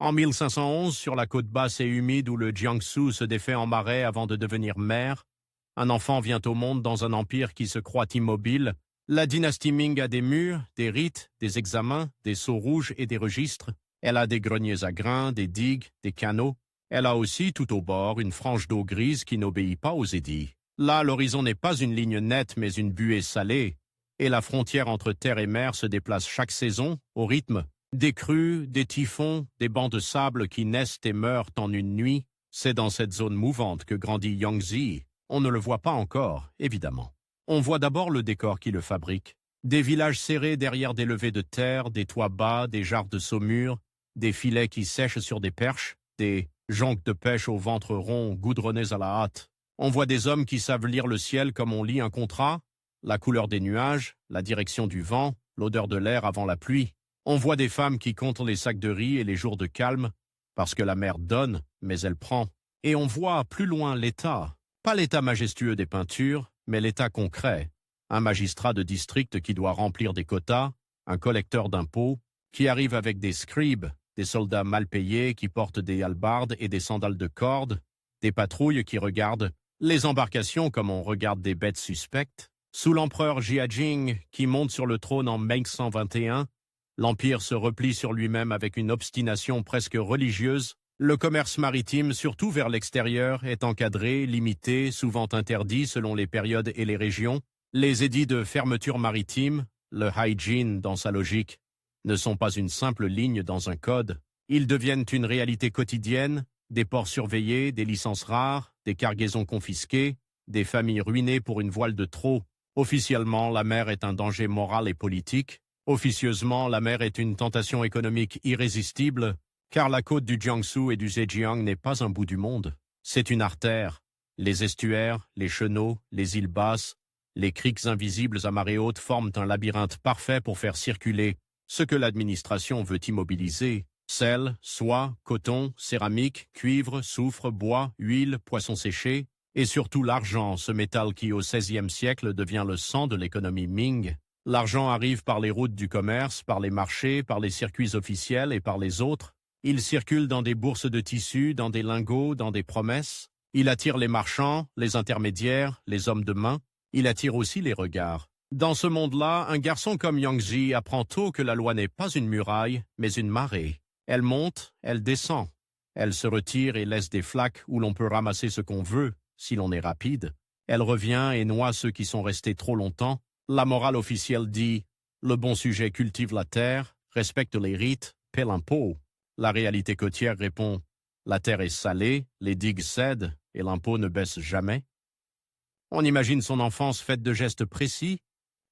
En 1511, sur la côte basse et humide où le Jiangsu se défait en marais avant de devenir mer, un enfant vient au monde dans un empire qui se croit immobile. La dynastie Ming a des murs, des rites, des examens, des sceaux rouges et des registres. Elle a des greniers à grains, des digues, des canaux. Elle a aussi, tout au bord, une frange d'eau grise qui n'obéit pas aux édits. Là, l'horizon n'est pas une ligne nette, mais une buée salée. Et la frontière entre terre et mer se déplace chaque saison, au rythme des crues, des typhons, des bancs de sable qui naissent et meurent en une nuit. C'est dans cette zone mouvante que grandit Yangtze. On ne le voit pas encore, évidemment. On voit d'abord le décor qui le fabrique. Des villages serrés derrière des levées de terre, des toits bas, des jarres de saumure, des filets qui sèchent sur des perches, des jonques de pêche au ventre rond goudronnés à la hâte. On voit des hommes qui savent lire le ciel comme on lit un contrat, la couleur des nuages, la direction du vent, l'odeur de l'air avant la pluie. On voit des femmes qui comptent les sacs de riz et les jours de calme, parce que la mer donne, mais elle prend. Et on voit plus loin l'État, pas l'État majestueux des peintures, mais l'État concret. Un magistrat de district qui doit remplir des quotas, un collecteur d'impôts, qui arrive avec des scribes, des soldats mal payés qui portent des hallebardes et des sandales de corde, des patrouilles qui regardent les embarcations comme on regarde des bêtes suspectes. Sous l'empereur Jiajing, qui monte sur le trône en 1121, l'Empire se replie sur lui-même avec une obstination presque religieuse. Le commerce maritime, surtout vers l'extérieur, est encadré, limité, souvent interdit selon les périodes et les régions. Les édits de fermeture maritime, le hygiene dans sa logique, ne sont pas une simple ligne dans un code. Ils deviennent une réalité quotidienne, des ports surveillés, des licences rares, des cargaisons confisquées, des familles ruinées pour une voile de trop. Officiellement, la mer est un danger moral et politique. Officieusement, la mer est une tentation économique irrésistible, car la côte du Jiangsu et du Zhejiang n'est pas un bout du monde. C'est une artère. Les estuaires, les chenaux, les îles basses, les criques invisibles à marée haute forment un labyrinthe parfait pour faire circuler ce que l'administration veut immobiliser. Sel, soie, coton, céramique, cuivre, soufre, bois, huile, poissons séchés, et surtout l'argent, ce métal qui au XVIe siècle devient le sang de l'économie Ming. L'argent arrive par les routes du commerce, par les marchés, par les circuits officiels et par les autres. Il circule dans des bourses de tissus, dans des lingots, dans des promesses. Il attire les marchands, les intermédiaires, les hommes de main. Il attire aussi les regards. Dans ce monde-là, un garçon comme Yangtze apprend tôt que la loi n'est pas une muraille, mais une marée. Elle monte, elle descend. Elle se retire et laisse des flaques où l'on peut ramasser ce qu'on veut, si l'on est rapide. Elle revient et noie ceux qui sont restés trop longtemps. La morale officielle dit « Le bon sujet cultive la terre, respecte les rites, paie l'impôt ». La réalité côtière répond « La terre est salée, les digues cèdent et l'impôt ne baisse jamais ». On imagine son enfance faite de gestes précis,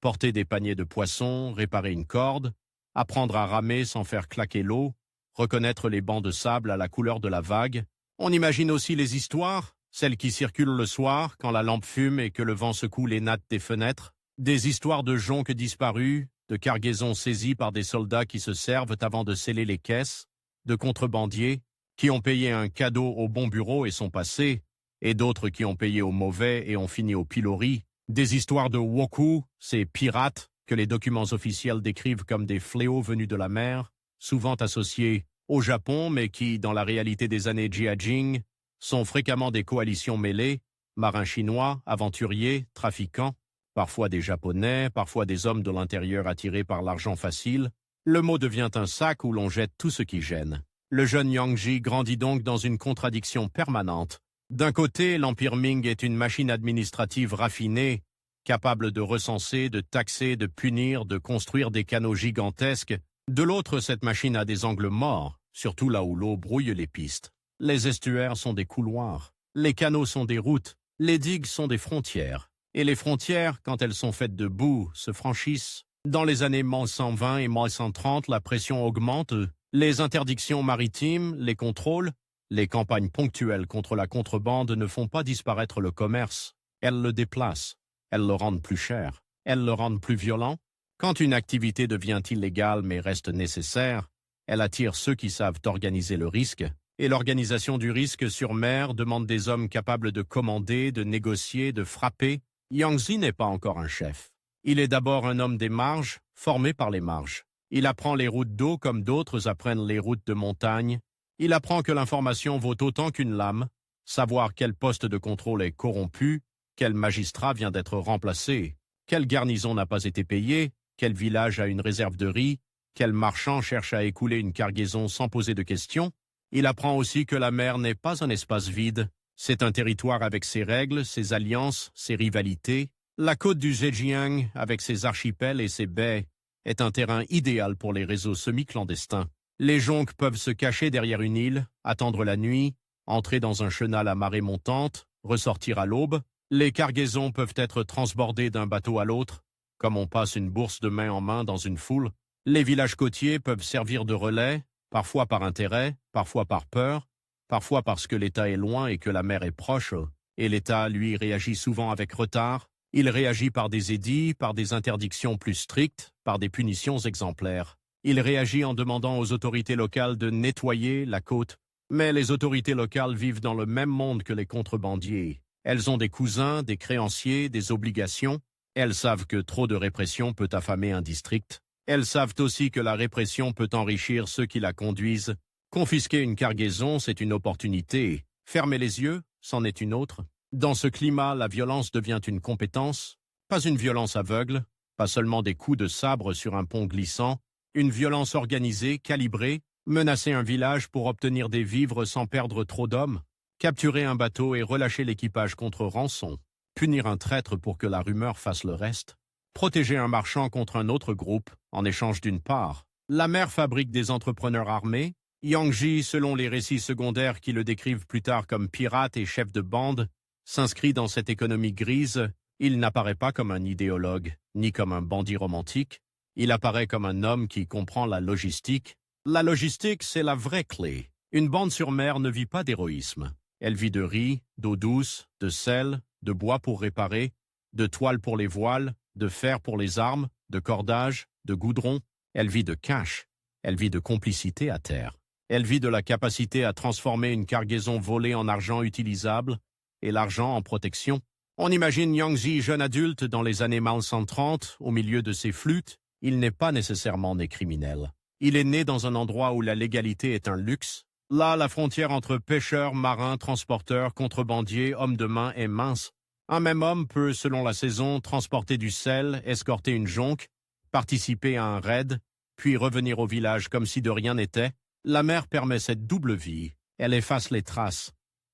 porter des paniers de poissons, réparer une corde, apprendre à ramer sans faire claquer l'eau, reconnaître les bancs de sable à la couleur de la vague. On imagine aussi les histoires, celles qui circulent le soir quand la lampe fume et que le vent secoue les nattes des fenêtres, des histoires de jonques disparus, de cargaisons saisies par des soldats qui se servent avant de sceller les caisses, de contrebandiers qui ont payé un cadeau au bon bureau et sont passés, et d'autres qui ont payé au mauvais et ont fini au pilori, des histoires de woku, ces pirates que les documents officiels décrivent comme des fléaux venus de la mer, souvent associés au Japon mais qui, dans la réalité des années Jiajing, sont fréquemment des coalitions mêlées, marins chinois, aventuriers, trafiquants, parfois des Japonais, parfois des hommes de l'intérieur attirés par l'argent facile. Le mot devient un sac où l'on jette tout ce qui gêne. Le jeune Yangtze grandit donc dans une contradiction permanente. D'un côté, l'Empire Ming est une machine administrative raffinée, capable de recenser, de taxer, de punir, de construire des canaux gigantesques. De l'autre, cette machine a des angles morts, surtout là où l'eau brouille les pistes. Les estuaires sont des couloirs, les canaux sont des routes, les digues sont des frontières. Et les frontières, quand elles sont faites de boue, se franchissent. Dans les années 1120 et 1130, la pression augmente. Les interdictions maritimes, les contrôles, les campagnes ponctuelles contre la contrebande ne font pas disparaître le commerce. Elles le déplacent. Elles le rendent plus cher. Elles le rendent plus violent. Quand une activité devient illégale mais reste nécessaire, elle attire ceux qui savent organiser le risque. Et l'organisation du risque sur mer demande des hommes capables de commander, de négocier, de frapper. Yangtze n'est pas encore un chef. Il est d'abord un homme des marges, formé par les marges. Il apprend les routes d'eau comme d'autres apprennent les routes de montagne. Il apprend que l'information vaut autant qu'une lame, savoir quel poste de contrôle est corrompu, quel magistrat vient d'être remplacé, quelle garnison n'a pas été payée, quel village a une réserve de riz, quel marchand cherche à écouler une cargaison sans poser de questions. Il apprend aussi que la mer n'est pas un espace vide, c'est un territoire avec ses règles, ses alliances, ses rivalités. La côte du Zhejiang, avec ses archipels et ses baies, est un terrain idéal pour les réseaux semi-clandestins. Les jonques peuvent se cacher derrière une île, attendre la nuit, entrer dans un chenal à marée montante, ressortir à l'aube. Les cargaisons peuvent être transbordées d'un bateau à l'autre, comme on passe une bourse de main en main dans une foule. Les villages côtiers peuvent servir de relais, parfois par intérêt, parfois par peur, parfois parce que l'État est loin et que la mer est proche, et l'État, lui, réagit souvent avec retard. Il réagit par des édits, par des interdictions plus strictes, par des punitions exemplaires. Il réagit en demandant aux autorités locales de nettoyer la côte. Mais les autorités locales vivent dans le même monde que les contrebandiers. Elles ont des cousins, des créanciers, des obligations. Elles savent que trop de répression peut affamer un district. Elles savent aussi que la répression peut enrichir ceux qui la conduisent. Confisquer une cargaison, c'est une opportunité. Fermer les yeux, c'en est une autre. Dans ce climat, la violence devient une compétence. Pas une violence aveugle, pas seulement des coups de sabre sur un pont glissant. Une violence organisée, calibrée, menacer un village pour obtenir des vivres sans perdre trop d'hommes. Capturer un bateau et relâcher l'équipage contre rançon. Punir un traître pour que la rumeur fasse le reste. Protéger un marchand contre un autre groupe, en échange d'une part. La mer fabrique des entrepreneurs armés. Yang Ji, selon les récits secondaires qui le décrivent plus tard comme pirate et chef de bande, s'inscrit dans cette économie grise. Il n'apparaît pas comme un idéologue, ni comme un bandit romantique. Il apparaît comme un homme qui comprend la logistique. La logistique, c'est la vraie clé. Une bande sur mer ne vit pas d'héroïsme. Elle vit de riz, d'eau douce, de sel, de bois pour réparer, de toile pour les voiles, de fer pour les armes, de cordage, de goudron. Elle vit de cash. Elle vit de complicité à terre. Elle vit de la capacité à transformer une cargaison volée en argent utilisable et l'argent en protection. On imagine Yang Ji jeune adulte dans les années 1930, au milieu de ses flûtes. Il n'est pas nécessairement né criminel. Il est né dans un endroit où la légalité est un luxe. Là, la frontière entre pêcheurs, marins, transporteurs, contrebandiers, hommes de main est mince. Un même homme peut, selon la saison, transporter du sel, escorter une jonque, participer à un raid, puis revenir au village comme si de rien n'était. La mer permet cette double vie. Elle efface les traces.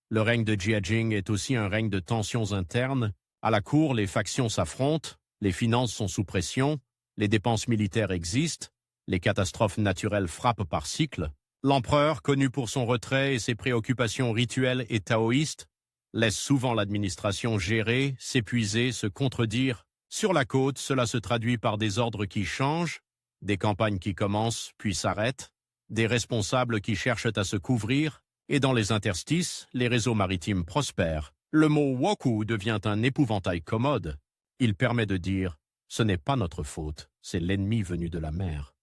Le règne de Jiajing est aussi un règne de tensions internes. À la cour, les factions s'affrontent, les finances sont sous pression, les dépenses militaires existent, les catastrophes naturelles frappent par cycle. L'empereur, connu pour son retrait et ses préoccupations rituelles et taoïstes, laisse souvent l'administration gérer, s'épuiser, se contredire. Sur la côte, cela se traduit par des ordres qui changent, des campagnes qui commencent puis s'arrêtent, des responsables qui cherchent à se couvrir, et dans les interstices, les réseaux maritimes prospèrent. Le mot « woku » devient un épouvantail commode. Il permet de dire « ce n'est pas notre faute, c'est l'ennemi venu de la mer ».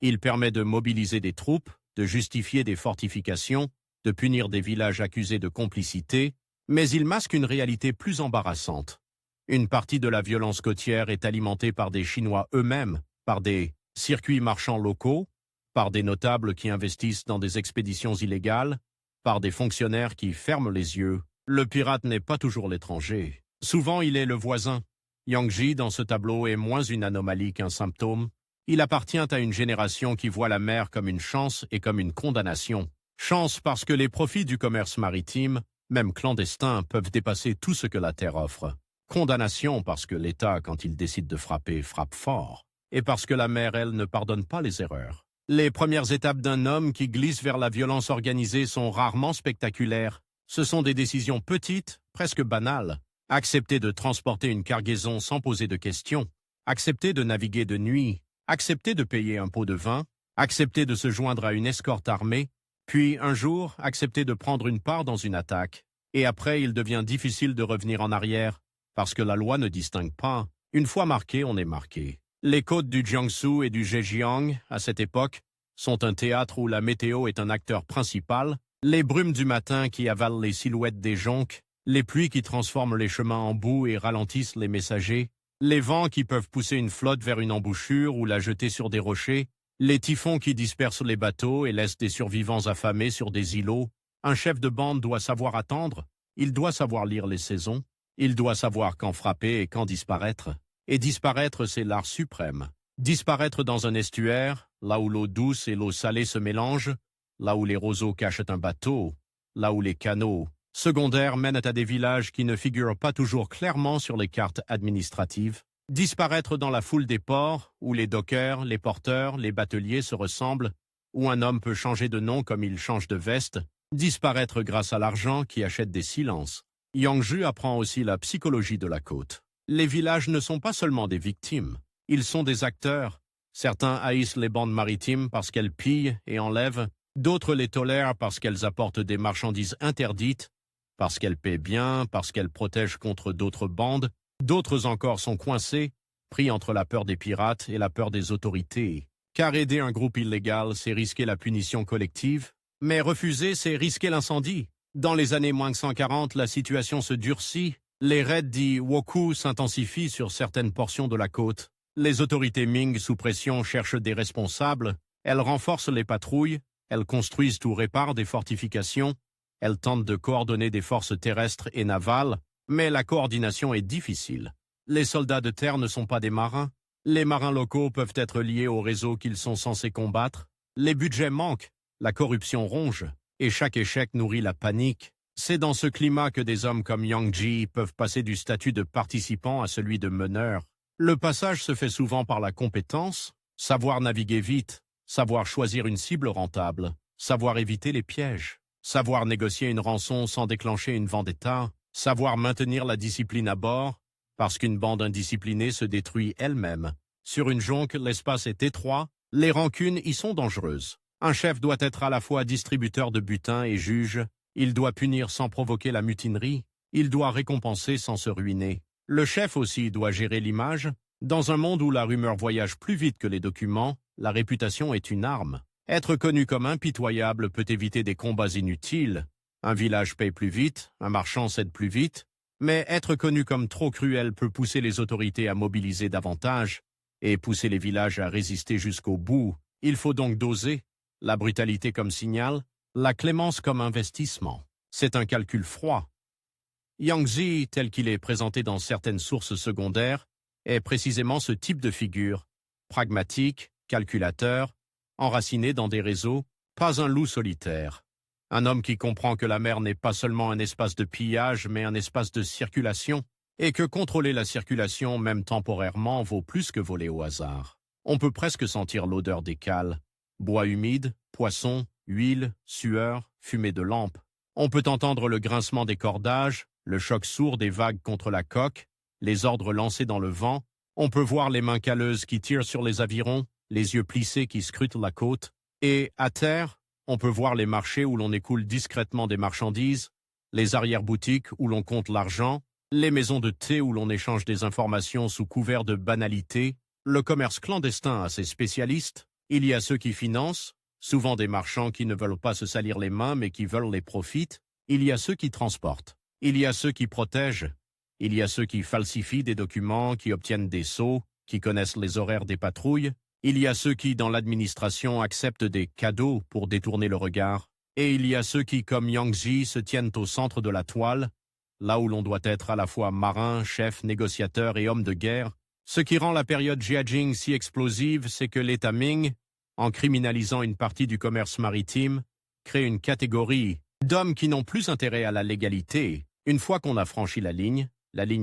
Il permet de mobiliser des troupes, de justifier des fortifications, de punir des villages accusés de complicité, mais il masque une réalité plus embarrassante. Une partie de la violence côtière est alimentée par des Chinois eux-mêmes, par des circuits marchands locaux, par des notables qui investissent dans des expéditions illégales, par des fonctionnaires qui ferment les yeux. Le pirate n'est pas toujours l'étranger. Souvent, il est le voisin. Yang Ji, dans ce tableau, est moins une anomalie qu'un symptôme. Il appartient à une génération qui voit la mer comme une chance et comme une condamnation. Chance parce que les profits du commerce maritime, même clandestin, peuvent dépasser tout ce que la terre offre. Condamnation parce que l'État, quand il décide de frapper, frappe fort. Et parce que la mer, elle, ne pardonne pas les erreurs. Les premières étapes d'un homme qui glisse vers la violence organisée sont rarement spectaculaires. Ce sont des décisions petites, presque banales. Accepter de transporter une cargaison sans poser de questions. Accepter de naviguer de nuit. Accepter de payer un pot de vin. Accepter de se joindre à une escorte armée. Puis, un jour, accepter de prendre une part dans une attaque. Et après, il devient difficile de revenir en arrière, parce que la loi ne distingue pas. Une fois marqué, on est marqué. Les côtes du Jiangsu et du Zhejiang, à cette époque, sont un théâtre où la météo est un acteur principal. Les brumes du matin qui avalent les silhouettes des jonques, les pluies qui transforment les chemins en boue et ralentissent les messagers, les vents qui peuvent pousser une flotte vers une embouchure ou la jeter sur des rochers, Les typhons qui dispersent les bateaux et laissent des survivants affamés sur des îlots. Un chef de bande doit savoir attendre, il doit savoir lire les saisons, il doit savoir quand frapper et quand disparaître. Et disparaître, c'est l'art suprême. Disparaître dans un estuaire, là où l'eau douce et l'eau salée se mélangent, là où les roseaux cachent un bateau, là où les canaux secondaires mènent à des villages qui ne figurent pas toujours clairement sur les cartes administratives. Disparaître dans la foule des ports, où les dockers, les porteurs, les bateliers se ressemblent, où un homme peut changer de nom comme il change de veste. Disparaître grâce à l'argent qui achète des silences. Yang Ju apprend aussi la psychologie de la côte. Les villages ne sont pas seulement des victimes, ils sont des acteurs. Certains haïssent les bandes maritimes parce qu'elles pillent et enlèvent, d'autres les tolèrent parce qu'elles apportent des marchandises interdites, parce qu'elles paient bien, parce qu'elles protègent contre d'autres bandes. D'autres encore sont coincés, pris entre la peur des pirates et la peur des autorités. Car aider un groupe illégal, c'est risquer la punition collective, mais refuser, c'est risquer l'incendie. Dans les années -140, la situation se durcit, les raids dits Wokou s'intensifient sur certaines portions de la côte. Les autorités Ming sous pression cherchent des responsables, elles renforcent les patrouilles, elles construisent ou réparent des fortifications, elles tentent de coordonner des forces terrestres et navales, mais la coordination est difficile. Les soldats de terre ne sont pas des marins. Les marins locaux peuvent être liés au réseau qu'ils sont censés combattre. Les budgets manquent, la corruption ronge, et chaque échec nourrit la panique. C'est dans ce climat que des hommes comme Yang Ji peuvent passer du statut de participant à celui de meneur. Le passage se fait souvent par la compétence, savoir naviguer vite, savoir choisir une cible rentable, savoir éviter les pièges, savoir négocier une rançon sans déclencher une vendetta, savoir maintenir la discipline à bord, parce qu'une bande indisciplinée se détruit elle-même. Sur une jonque, l'espace est étroit, les rancunes y sont dangereuses. Un chef doit être à la fois distributeur de butin et juge, il doit punir sans provoquer la mutinerie, il doit récompenser sans se ruiner. Le chef aussi doit gérer l'image. Dans un monde où la rumeur voyage plus vite que les documents, la réputation est une arme. Être connu comme impitoyable peut éviter des combats inutiles. Un village paye plus vite, un marchand cède plus vite, mais être connu comme trop cruel peut pousser les autorités à mobiliser davantage et pousser les villages à résister jusqu'au bout. Il faut donc doser, la brutalité comme signal, la clémence comme investissement. C'est un calcul froid. Yang Zi, tel qu'il est présenté dans certaines sources secondaires, est précisément ce type de figure, pragmatique, calculateur, enraciné dans des réseaux, pas un loup solitaire. Un homme qui comprend que la mer n'est pas seulement un espace de pillage, mais un espace de circulation, et que contrôler la circulation, même temporairement, vaut plus que voler au hasard. On peut presque sentir l'odeur des cales. Bois humide, poissons, huile, sueur, fumée de lampe. On peut entendre le grincement des cordages, le choc sourd des vagues contre la coque, les ordres lancés dans le vent. On peut voir les mains calleuses qui tirent sur les avirons, les yeux plissés qui scrutent la côte. Et, à terre, on peut voir les marchés où l'on écoule discrètement des marchandises, les arrière-boutiques où l'on compte l'argent, les maisons de thé où l'on échange des informations sous couvert de banalité. Le commerce clandestin a ses spécialistes. Il y a ceux qui financent, souvent des marchands qui ne veulent pas se salir les mains mais qui veulent les profits. Il y a ceux qui transportent. Il y a ceux qui protègent. Il y a ceux qui falsifient des documents, qui obtiennent des sceaux, qui connaissent les horaires des patrouilles. Il y a ceux qui, dans l'administration, acceptent des cadeaux pour détourner le regard. Et il y a ceux qui, comme Yang Zi, se tiennent au centre de la toile, là où l'on doit être à la fois marin, chef, négociateur et homme de guerre. Ce qui rend la période Jiajing si explosive, c'est que l'État Ming, en criminalisant une partie du commerce maritime, crée une catégorie d'hommes qui n'ont plus intérêt à la légalité. Une fois qu'on a franchi la ligne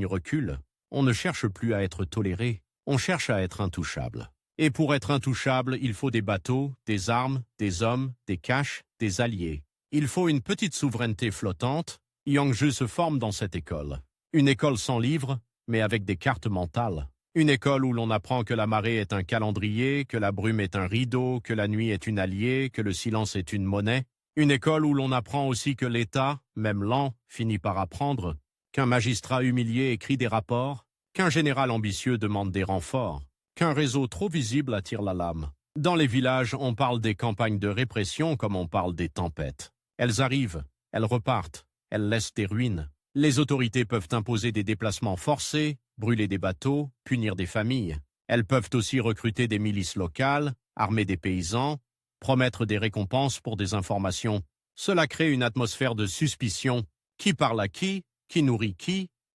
recule. On ne cherche plus à être toléré, on cherche à être intouchable. Et pour être intouchable, il faut des bateaux, des armes, des hommes, des caches, des alliés. Il faut une petite souveraineté flottante. Yang Ju se forme dans cette école. Une école sans livres, mais avec des cartes mentales. Une école où l'on apprend que la marée est un calendrier, que la brume est un rideau, que la nuit est une alliée, que le silence est une monnaie. Une école où l'on apprend aussi que l'État, même lent, finit par apprendre, qu'un magistrat humilié écrit des rapports, qu'un général ambitieux demande des renforts, qu'un réseau trop visible attire la lame. Dans les villages, on parle des campagnes de répression comme on parle des tempêtes. Elles arrivent, elles repartent, elles laissent des ruines. Les autorités peuvent imposer des déplacements forcés, brûler des bateaux, punir des familles. Elles peuvent aussi recruter des milices locales, armer des paysans, promettre des récompenses pour des informations. Cela crée une atmosphère de suspicion. Qui parle à qui nourrit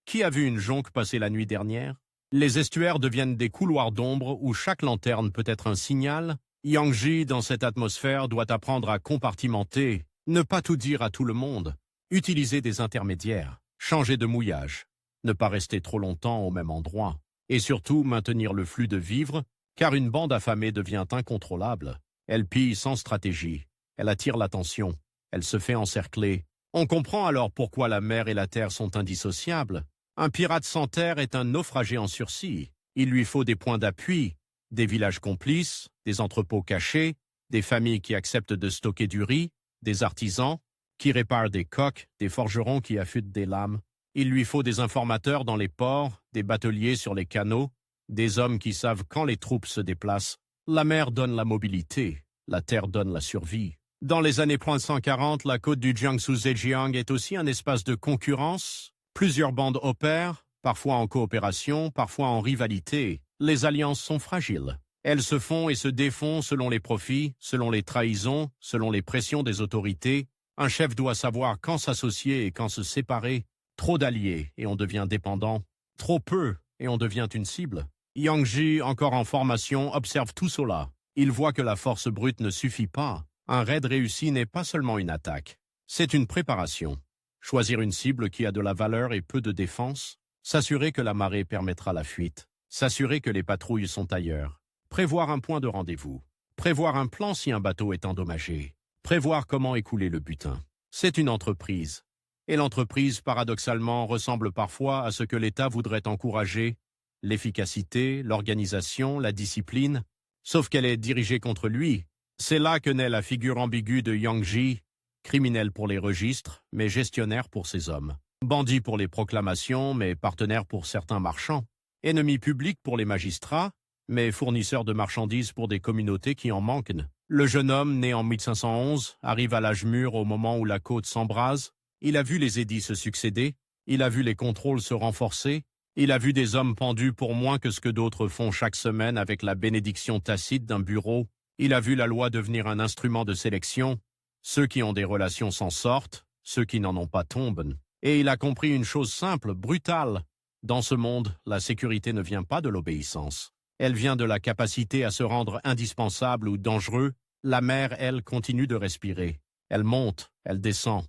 qui a vu une jonque passer la nuit dernière? Les estuaires deviennent des couloirs d'ombre où chaque lanterne peut être un signal. Yang Ji, dans cette atmosphère, doit apprendre à compartimenter, ne pas tout dire à tout le monde, utiliser des intermédiaires, changer de mouillage, ne pas rester trop longtemps au même endroit, et surtout maintenir le flux de vivres, car une bande affamée devient incontrôlable. Elle pille sans stratégie, elle attire l'attention, elle se fait encercler. On comprend alors pourquoi la mer et la terre sont indissociables. Un pirate sans terre est un naufragé en sursis. Il lui faut des points d'appui, des villages complices, des entrepôts cachés, des familles qui acceptent de stocker du riz, des artisans qui réparent des coques, des forgerons qui affûtent des lames. Il lui faut des informateurs dans les ports, des bateliers sur les canaux, des hommes qui savent quand les troupes se déplacent. La mer donne la mobilité, la terre donne la survie. Dans les années 140, la côte du Jiangsu-Zhejiang est aussi un espace de concurrence. Plusieurs bandes opèrent, parfois en coopération, parfois en rivalité. Les alliances sont fragiles. Elles se font et se défont selon les profits, selon les trahisons, selon les pressions des autorités. Un chef doit savoir quand s'associer et quand se séparer. Trop d'alliés et on devient dépendant. Trop peu et on devient une cible. Yang Ji, encore en formation, observe tout cela. Il voit que la force brute ne suffit pas. Un raid réussi n'est pas seulement une attaque. C'est une préparation. Choisir une cible qui a de la valeur et peu de défense. S'assurer que la marée permettra la fuite. S'assurer que les patrouilles sont ailleurs. Prévoir un point de rendez-vous. Prévoir un plan si un bateau est endommagé. Prévoir comment écouler le butin. C'est une entreprise. Et l'entreprise, paradoxalement, ressemble parfois à ce que l'État voudrait encourager. L'efficacité, l'organisation, la discipline. Sauf qu'elle est dirigée contre lui. C'est là que naît la figure ambiguë de Yang Ji, criminel pour les registres, mais gestionnaire pour ses hommes. Bandit pour les proclamations, mais partenaire pour certains marchands. Ennemi public pour les magistrats, mais fournisseur de marchandises pour des communautés qui en manquent. Le jeune homme, né en 1511, arrive à l'âge mûr au moment où la côte s'embrase. Il a vu les édits se succéder, il a vu les contrôles se renforcer, il a vu des hommes pendus pour moins que ce que d'autres font chaque semaine avec la bénédiction tacite d'un bureau. Il a vu la loi devenir un instrument de sélection. Ceux qui ont des relations s'en sortent, ceux qui n'en ont pas tombent. Et il a compris une chose simple, brutale. Dans ce monde, la sécurité ne vient pas de l'obéissance. Elle vient de la capacité à se rendre indispensable ou dangereux. La mer, elle, continue de respirer. Elle monte, elle descend.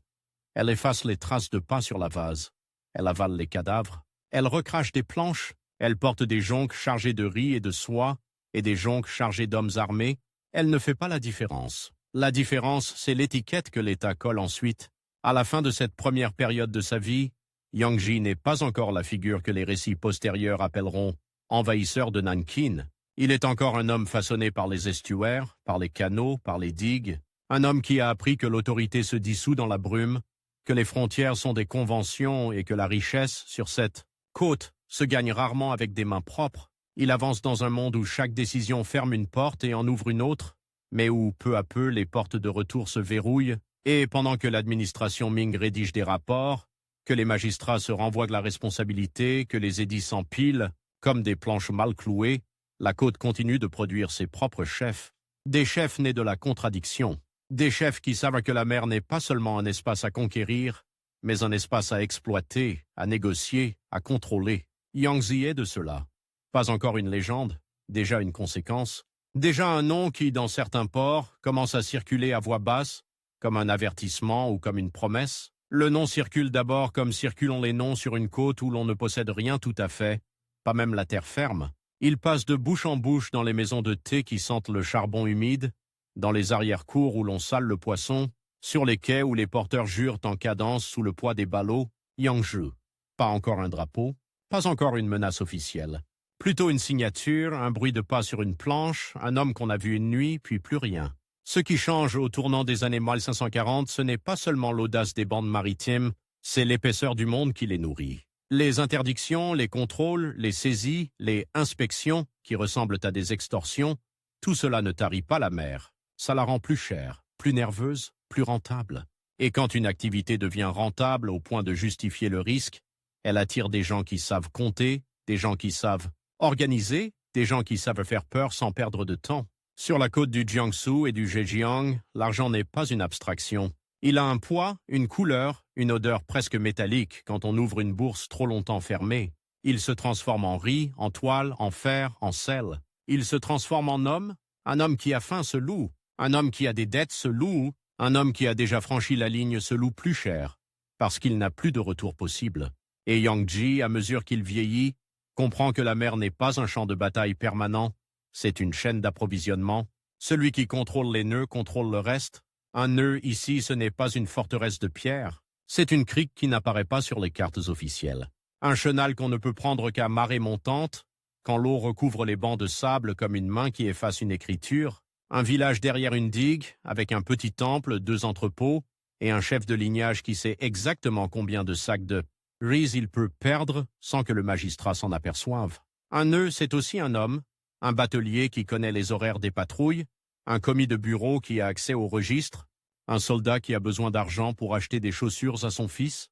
Elle efface les traces de pas sur la vase. Elle avale les cadavres. Elle recrache des planches. Elle porte des jonques chargées de riz et de soie et des jonques chargées d'hommes armés. Elle ne fait pas la différence. La différence, c'est l'étiquette que l'État colle ensuite. À la fin de cette première période de sa vie, Yang Ji n'est pas encore la figure que les récits postérieurs appelleront envahisseur de Nankin. Il est encore un homme façonné par les estuaires, par les canaux, par les digues. Un homme qui a appris que l'autorité se dissout dans la brume, que les frontières sont des conventions et que la richesse, sur cette côte, se gagne rarement avec des mains propres. Il avance dans un monde où chaque décision ferme une porte et en ouvre une autre, mais où, peu à peu, les portes de retour se verrouillent, et pendant que l'administration Ming rédige des rapports, que les magistrats se renvoient de la responsabilité, que les édits s'empilent, comme des planches mal clouées, la côte continue de produire ses propres chefs. Des chefs nés de la contradiction. Des chefs qui savent que la mer n'est pas seulement un espace à conquérir, mais un espace à exploiter, à négocier, à contrôler. Yang Ji est de cela. Pas encore une légende, déjà une conséquence. Déjà un nom qui, dans certains ports, commence à circuler à voix basse, comme un avertissement ou comme une promesse. Le nom circule d'abord comme circulent les noms sur une côte où l'on ne possède rien tout à fait, pas même la terre ferme. Il passe de bouche en bouche dans les maisons de thé qui sentent le charbon humide, dans les arrière-cours où l'on sale le poisson, sur les quais où les porteurs jurent en cadence sous le poids des ballots. Yang Ji. Pas encore un drapeau, pas encore une menace officielle. Plutôt une signature, un bruit de pas sur une planche, un homme qu'on a vu une nuit, puis plus rien. Ce qui change au tournant des années 1540, ce n'est pas seulement l'audace des bandes maritimes, c'est l'épaisseur du monde qui les nourrit. Les interdictions, les contrôles, les saisies, les inspections, qui ressemblent à des extorsions, tout cela ne tarit pas la mer. Ça la rend plus chère, plus nerveuse, plus rentable. Et quand une activité devient rentable au point de justifier le risque, elle attire des gens qui savent compter, des gens qui savent organiser, des gens qui savent faire peur sans perdre de temps. Sur la côte du Jiangsu et du Zhejiang, l'argent n'est pas une abstraction. Il a un poids, une couleur, une odeur presque métallique quand on ouvre une bourse trop longtemps fermée. Il se transforme en riz, en toile, en fer, en sel. Il se transforme en homme. Un homme qui a faim se loue. Un homme qui a des dettes se loue. Un homme qui a déjà franchi la ligne se loue plus cher, parce qu'il n'a plus de retour possible. Et Yang Ji, à mesure qu'il vieillit, comprend que la mer n'est pas un champ de bataille permanent, c'est une chaîne d'approvisionnement. Celui qui contrôle les nœuds contrôle le reste. Un nœud ici, ce n'est pas une forteresse de pierre, c'est une crique qui n'apparaît pas sur les cartes officielles. Un chenal qu'on ne peut prendre qu'à marée montante, quand l'eau recouvre les bancs de sable comme une main qui efface une écriture. Un village derrière une digue, avec un petit temple, 2 entrepôts, et un chef de lignage qui sait exactement combien de sacs de riz il peut perdre sans que le magistrat s'en aperçoive. Un nœud, c'est aussi un homme, un batelier qui connaît les horaires des patrouilles, un commis de bureau qui a accès au registre, un soldat qui a besoin d'argent pour acheter des chaussures à son fils.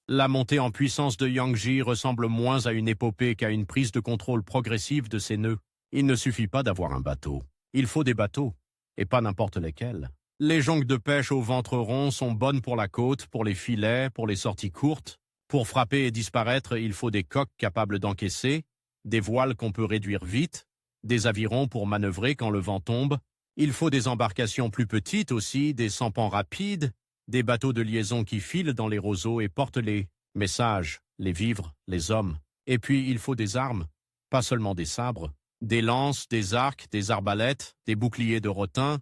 La montée en puissance de Yang Ji ressemble moins à une épopée qu'à une prise de contrôle progressive de ses nœuds. Il ne suffit pas d'avoir un bateau. Il faut des bateaux, et pas n'importe lesquels. Les jonques de pêche au ventre rond sont bonnes pour la côte, pour les filets, pour les sorties courtes. Pour frapper et disparaître, il faut des coques capables d'encaisser, des voiles qu'on peut réduire vite, des avirons pour manœuvrer quand le vent tombe. Il faut des embarcations plus petites aussi, des sampans rapides, des bateaux de liaison qui filent dans les roseaux et portent les messages, les vivres, les hommes. Et puis il faut des armes, pas seulement des sabres, des lances, des arcs, des arbalètes, des boucliers de rotin,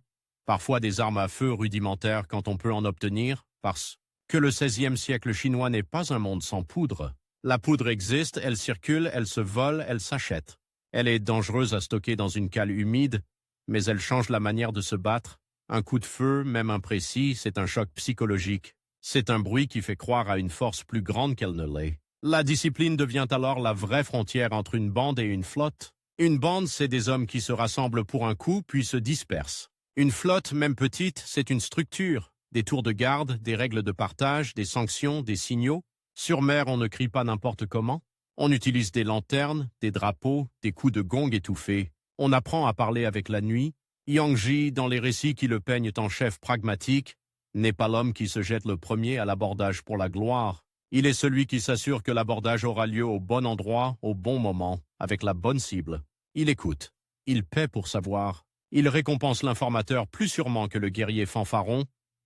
parfois des armes à feu rudimentaires quand on peut en obtenir, parce que le XVIe siècle chinois n'est pas un monde sans poudre. La poudre existe, elle circule, elle se vole, elle s'achète. Elle est dangereuse à stocker dans une cale humide, mais elle change la manière de se battre. Un coup de feu, même imprécis, c'est un choc psychologique. C'est un bruit qui fait croire à une force plus grande qu'elle ne l'est. La discipline devient alors la vraie frontière entre une bande et une flotte. Une bande, c'est des hommes qui se rassemblent pour un coup puis se dispersent. Une flotte, même petite, c'est une structure. Des tours de garde, des règles de partage, des sanctions, des signaux. Sur mer, on ne crie pas n'importe comment. On utilise des lanternes, des drapeaux, des coups de gong étouffés. On apprend à parler avec la nuit. Yang Ji, dans les récits qui le peignent en chef pragmatique, n'est pas l'homme qui se jette le premier à l'abordage pour la gloire. Il est celui qui s'assure que l'abordage aura lieu au bon endroit, au bon moment, avec la bonne cible. Il écoute. Il paie pour savoir. Il récompense l'informateur plus sûrement que le guerrier fanfaron,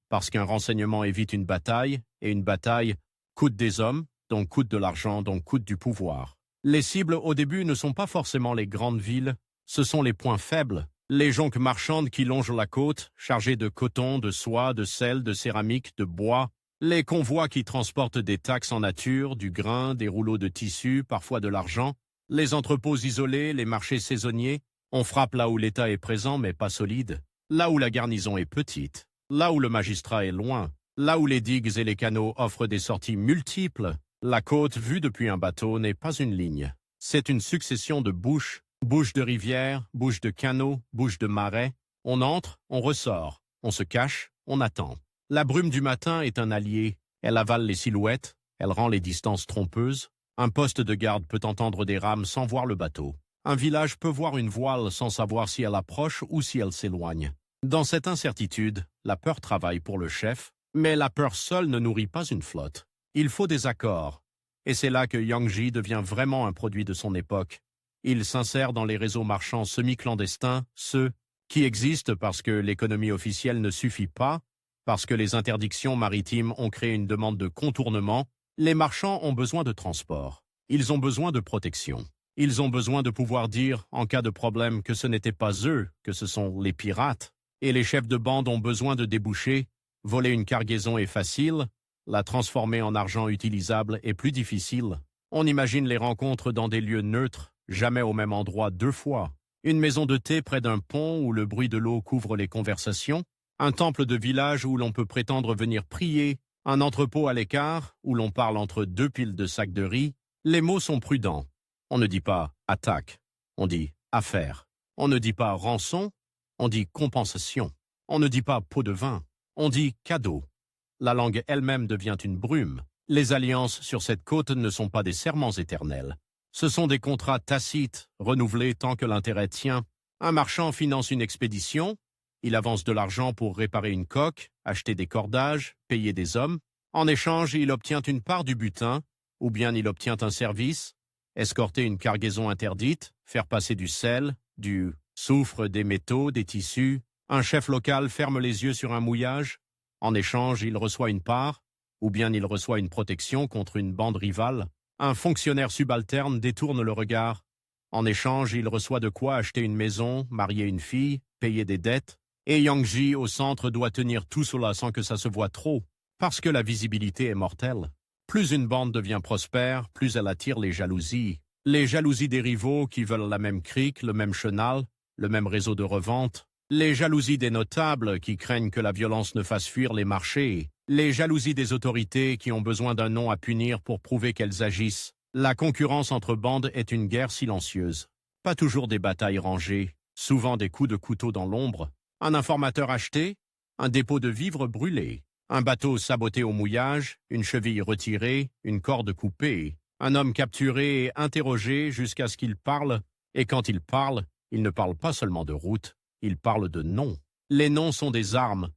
parce qu'un renseignement évite une bataille, et une bataille coûte des hommes, donc coûte de l'argent, donc coûte du pouvoir. Les cibles au début ne sont pas forcément les grandes villes, ce sont les points faibles, les jonques marchandes qui longent la côte, chargées de coton, de soie, de sel, de céramique, de bois, les convois qui transportent des taxes en nature, du grain, des rouleaux de tissu, parfois de l'argent, les entrepôts isolés, les marchés saisonniers. On frappe là où l'État est présent mais pas solide, là où la garnison est petite, là où le magistrat est loin, là où les digues et les canaux offrent des sorties multiples. La côte vue depuis un bateau n'est pas une ligne, c'est une succession de bouches de rivières, bouches de canaux, bouches de marais. On entre, on ressort, on se cache, on attend. La brume du matin est un allié, elle avale les silhouettes, elle rend les distances trompeuses. Un poste de garde peut entendre des rames sans voir le bateau. Un village peut voir une voile sans savoir si elle approche ou si elle s'éloigne. Dans cette incertitude, la peur travaille pour le chef, mais la peur seule ne nourrit pas une flotte. Il faut des accords. Et c'est là que Yang Ji devient vraiment un produit de son époque. Il s'insère dans les réseaux marchands semi-clandestins, ceux qui existent parce que l'économie officielle ne suffit pas, parce que les interdictions maritimes ont créé une demande de contournement. Les marchands ont besoin de transport. Ils ont besoin de protection. Ils ont besoin de pouvoir dire, en cas de problème, que ce n'était pas eux, que ce sont les pirates. Et les chefs de bande ont besoin de débouchés. Voler une cargaison est facile, la transformer en argent utilisable est plus difficile. On imagine les rencontres dans des lieux neutres, jamais au même endroit 2 fois. Une maison de thé près d'un pont où le bruit de l'eau couvre les conversations. Un temple de village où l'on peut prétendre venir prier. Un entrepôt à l'écart où l'on parle entre 2 piles de sacs de riz. Les mots sont prudents. On ne dit pas « attaque », on dit « affaire ». On ne dit pas « rançon », on dit « compensation ». On ne dit pas « pot de vin », on dit « cadeau ». La langue elle-même devient une brume. Les alliances sur cette côte ne sont pas des serments éternels. Ce sont des contrats tacites, renouvelés tant que l'intérêt tient. Un marchand finance une expédition, il avance de l'argent pour réparer une coque, acheter des cordages, payer des hommes. En échange, il obtient une part du butin, ou bien il obtient un service, escorter une cargaison interdite, faire passer du sel, du soufre, des métaux, des tissus. Un chef local ferme les yeux sur un mouillage. En échange, il reçoit une part, ou bien il reçoit une protection contre une bande rivale. Un fonctionnaire subalterne détourne le regard. En échange, il reçoit de quoi acheter une maison, marier une fille, payer des dettes. Et Yang Ji, au centre, doit tenir tout cela sans que ça se voie trop, parce que la visibilité est mortelle. Plus une bande devient prospère, plus elle attire les jalousies. Les jalousies des rivaux qui veulent la même crique, le même chenal, le même réseau de revente. Les jalousies des notables qui craignent que la violence ne fasse fuir les marchés. Les jalousies des autorités qui ont besoin d'un nom à punir pour prouver qu'elles agissent. La concurrence entre bandes est une guerre silencieuse. Pas toujours des batailles rangées, souvent des coups de couteau dans l'ombre. Un informateur acheté, un dépôt de vivres brûlé, un bateau saboté au mouillage, une cheville retirée, une corde coupée, un homme capturé et interrogé jusqu'à ce qu'il parle, et quand il ne parle pas seulement de route, il parle de noms. Les noms sont des armes.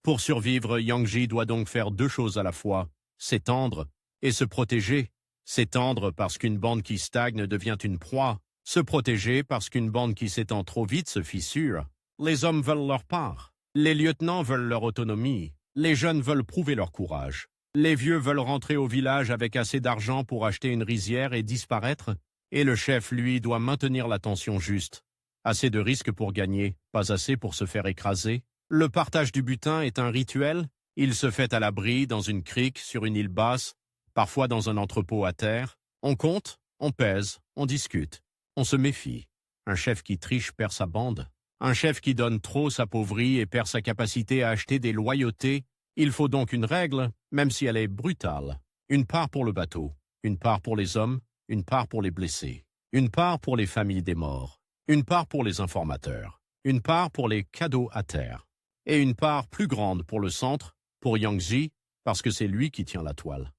Pour survivre, Yang Ji doit donc faire deux choses à la fois, s'étendre et se protéger. S'étendre parce qu'une bande qui stagne devient une proie, se protéger parce qu'une bande qui s'étend trop vite se fissure. Les hommes veulent leur part, les lieutenants veulent leur autonomie, les jeunes veulent prouver leur courage. Les vieux veulent rentrer au village avec assez d'argent pour acheter une rizière et disparaître, et le chef, lui, doit maintenir la tension juste. Assez de risques pour gagner, pas assez pour se faire écraser. Le partage du butin est un rituel, il se fait à l'abri, dans une crique, sur une île basse, parfois dans un entrepôt à terre. On compte, on pèse, on discute, on se méfie. Un chef qui triche perd sa bande. Un chef qui donne trop s'appauvrit et perd sa capacité à acheter des loyautés. Il faut donc une règle, même si elle est brutale. Une part pour le bateau, une part pour les hommes, une part pour les blessés, une part pour les familles des morts, une part pour les informateurs, une part pour les cadeaux à terre, et une part plus grande pour le centre, pour Yang Ji, parce que c'est lui qui tient la toile.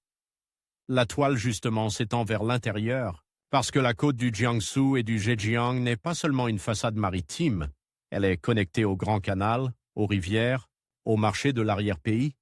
La toile, justement, s'étend vers l'intérieur, parce que la côte du Jiangsu et du Zhejiang n'est pas seulement une façade maritime, elle est connectée au Grand Canal, aux rivières, au marché de l'arrière-pays.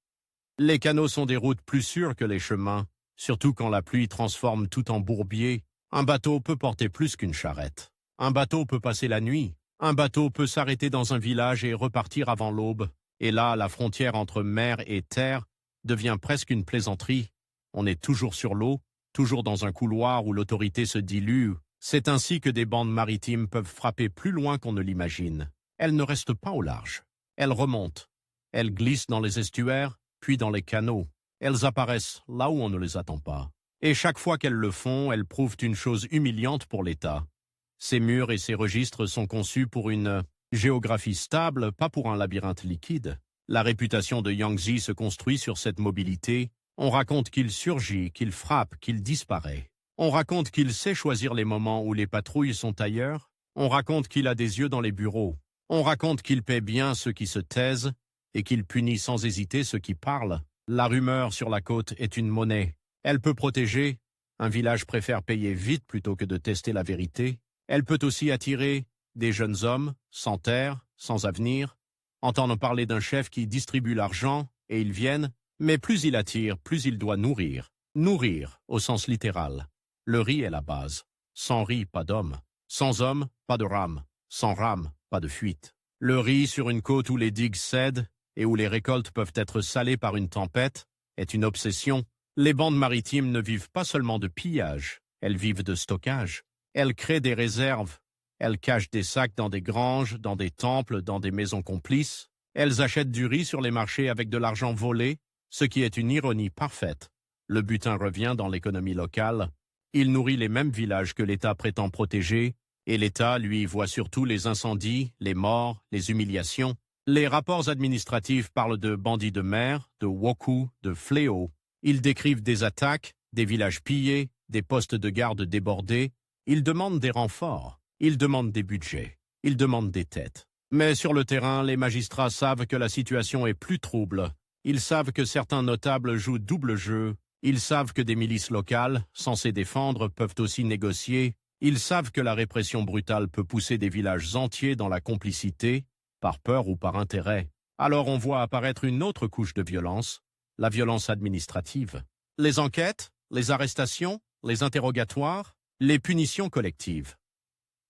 Les canaux sont des routes plus sûres que les chemins, surtout quand la pluie transforme tout en bourbier. Un bateau peut porter plus qu'une charrette. Un bateau peut passer la nuit. Un bateau peut s'arrêter dans un village et repartir avant l'aube. Et là, la frontière entre mer et terre devient presque une plaisanterie. On est toujours sur l'eau, toujours dans un couloir où l'autorité se dilue. C'est ainsi que des bandes maritimes peuvent frapper plus loin qu'on ne l'imagine. Elles ne restent pas au large. Elles remontent. Elles glissent dans les estuaires, puis dans les canaux. Elles apparaissent là où on ne les attend pas. Et chaque fois qu'elles le font, elles prouvent une chose humiliante pour l'État. Ces murs et ces registres sont conçus pour une géographie stable, pas pour un labyrinthe liquide. La réputation de Yang Ji se construit sur cette mobilité. On raconte qu'il surgit, qu'il frappe, qu'il disparaît. On raconte qu'il sait choisir les moments où les patrouilles sont ailleurs. On raconte qu'il a des yeux dans les bureaux. On raconte qu'il paie bien ceux qui se taisent et qu'il punit sans hésiter ceux qui parlent. La rumeur sur la côte est une monnaie. Elle peut protéger. Un village préfère payer vite plutôt que de tester la vérité. Elle peut aussi attirer des jeunes hommes, sans terre, sans avenir, entendent parler d'un chef qui distribue l'argent, et ils viennent, mais plus il attire, plus il doit nourrir. Nourrir, au sens littéral. Le riz est la base. Sans riz, pas d'homme. Sans homme, pas de rame. Sans rame, pas de fuite. Le riz sur une côte où les digues cèdent et où les récoltes peuvent être salées par une tempête est une obsession. Les bandes maritimes ne vivent pas seulement de pillage, elles vivent de stockage. Elles créent des réserves. Elles cachent des sacs dans des granges, dans des temples, dans des maisons complices. Elles achètent du riz sur les marchés avec de l'argent volé, ce qui est une ironie parfaite. Le butin revient dans l'économie locale. Il nourrit les mêmes villages que l'État prétend protéger, et l'État, lui, voit surtout les incendies, les morts, les humiliations. Les rapports administratifs parlent de bandits de mer, de woku, de fléaux. Ils décrivent des attaques, des villages pillés, des postes de garde débordés. Ils demandent des renforts, ils demandent des budgets, ils demandent des têtes. Mais sur le terrain, les magistrats savent que la situation est plus trouble. Ils savent que certains notables jouent double jeu. Ils savent que des milices locales, censées défendre, peuvent aussi négocier. Ils savent que la répression brutale peut pousser des villages entiers dans la complicité, par peur ou par intérêt. Alors on voit apparaître une autre couche de violence, la violence administrative. Les enquêtes, les arrestations, les interrogatoires, les punitions collectives.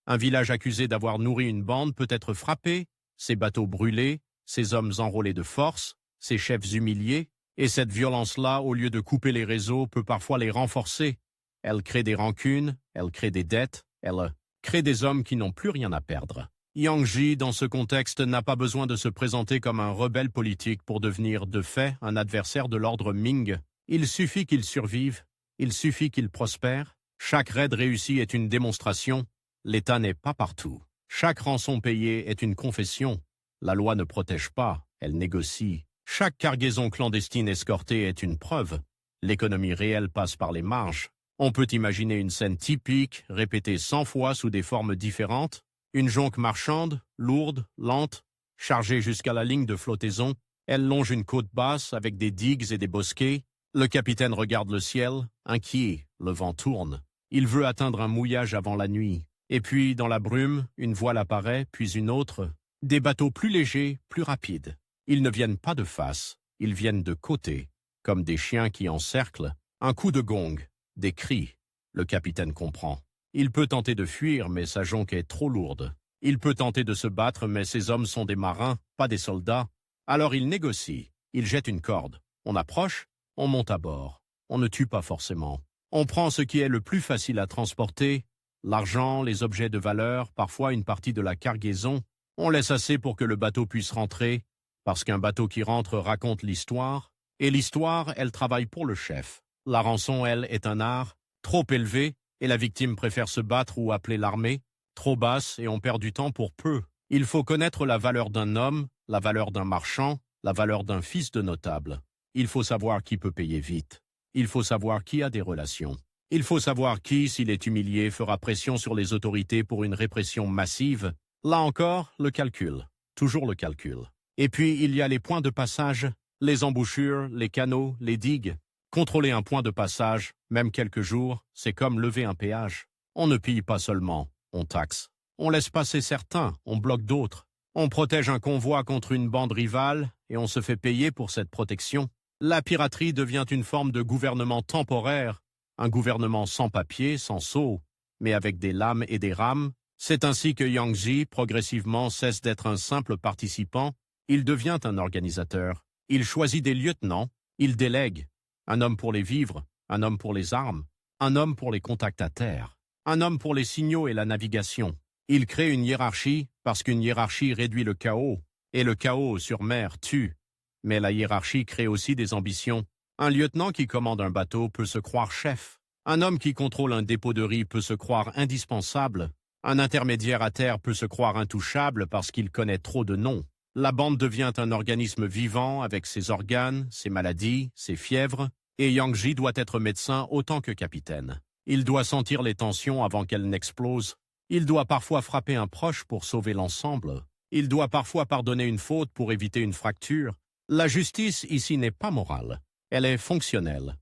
Un village accusé d'avoir nourri une bande peut être frappé, ses bateaux brûlés, ses hommes enrôlés de force, ses chefs humiliés, et cette violence-là, au lieu de couper les réseaux, peut parfois les renforcer. Elle crée des rancunes, elle crée des dettes, elle crée des hommes qui n'ont plus rien à perdre. Yang Ji, dans ce contexte, n'a pas besoin de se présenter comme un rebelle politique pour devenir, de fait, un adversaire de l'ordre Ming. Il suffit qu'il survive, il suffit qu'il prospère. Chaque raid réussi est une démonstration. L'État n'est pas partout. Chaque rançon payée est une confession. La loi ne protège pas, elle négocie. Chaque cargaison clandestine escortée est une preuve. L'économie réelle passe par les marges. On peut imaginer une scène typique, répétée 100 fois sous des formes différentes. Une jonque marchande, lourde, lente, chargée jusqu'à la ligne de flottaison. Elle longe une côte basse avec des digues et des bosquets. Le capitaine regarde le ciel, inquiet, le vent tourne. Il veut atteindre un mouillage avant la nuit. Et puis, dans la brume, une voile apparaît, puis une autre. Des bateaux plus légers, plus rapides. Ils ne viennent pas de face, ils viennent de côté, comme des chiens qui encerclent. Un coup de gong, des cris. Le capitaine comprend. Il peut tenter de fuir, mais sa jonque est trop lourde. Il peut tenter de se battre, mais ses hommes sont des marins, pas des soldats. Alors il négocie, il jette une corde. On approche, on monte à bord. On ne tue pas forcément. On prend ce qui est le plus facile à transporter, l'argent, les objets de valeur, parfois une partie de la cargaison. On laisse assez pour que le bateau puisse rentrer, parce qu'un bateau qui rentre raconte l'histoire, et l'histoire, elle travaille pour le chef. La rançon, elle, est un art, trop élevé, et la victime préfère se battre ou appeler l'armée, trop basse, et on perd du temps pour peu. Il faut connaître la valeur d'un homme, la valeur d'un marchand, la valeur d'un fils de notable. Il faut savoir qui peut payer vite. Il faut savoir qui a des relations. Il faut savoir qui, s'il est humilié, fera pression sur les autorités pour une répression massive. Là encore, le calcul. Toujours le calcul. Et puis, il y a les points de passage, les embouchures, les canaux, les digues. Contrôler un point de passage, même quelques jours, c'est comme lever un péage. On ne pille pas seulement, on taxe. On laisse passer certains, on bloque d'autres. On protège un convoi contre une bande rivale et on se fait payer pour cette protection. La piraterie devient une forme de gouvernement temporaire, un gouvernement sans papier, sans sceau, mais avec des lames et des rames. C'est ainsi que Yang Ji, progressivement, cesse d'être un simple participant. Il devient un organisateur. Il choisit des lieutenants. Il délègue. Un homme pour les vivres, un homme pour les armes, un homme pour les contacts à terre, un homme pour les signaux et la navigation. Il crée une hiérarchie parce qu'une hiérarchie réduit le chaos. Et le chaos sur mer tue. Mais la hiérarchie crée aussi des ambitions. Un lieutenant qui commande un bateau peut se croire chef. Un homme qui contrôle un dépôt de riz peut se croire indispensable. Un intermédiaire à terre peut se croire intouchable parce qu'il connaît trop de noms. La bande devient un organisme vivant avec ses organes, ses maladies, ses fièvres, et Yang Ji doit être médecin autant que capitaine. Il doit sentir les tensions avant qu'elles n'explosent. Il doit parfois frapper un proche pour sauver l'ensemble. Il doit parfois pardonner une faute pour éviter une fracture. La justice ici n'est pas morale, elle est fonctionnelle.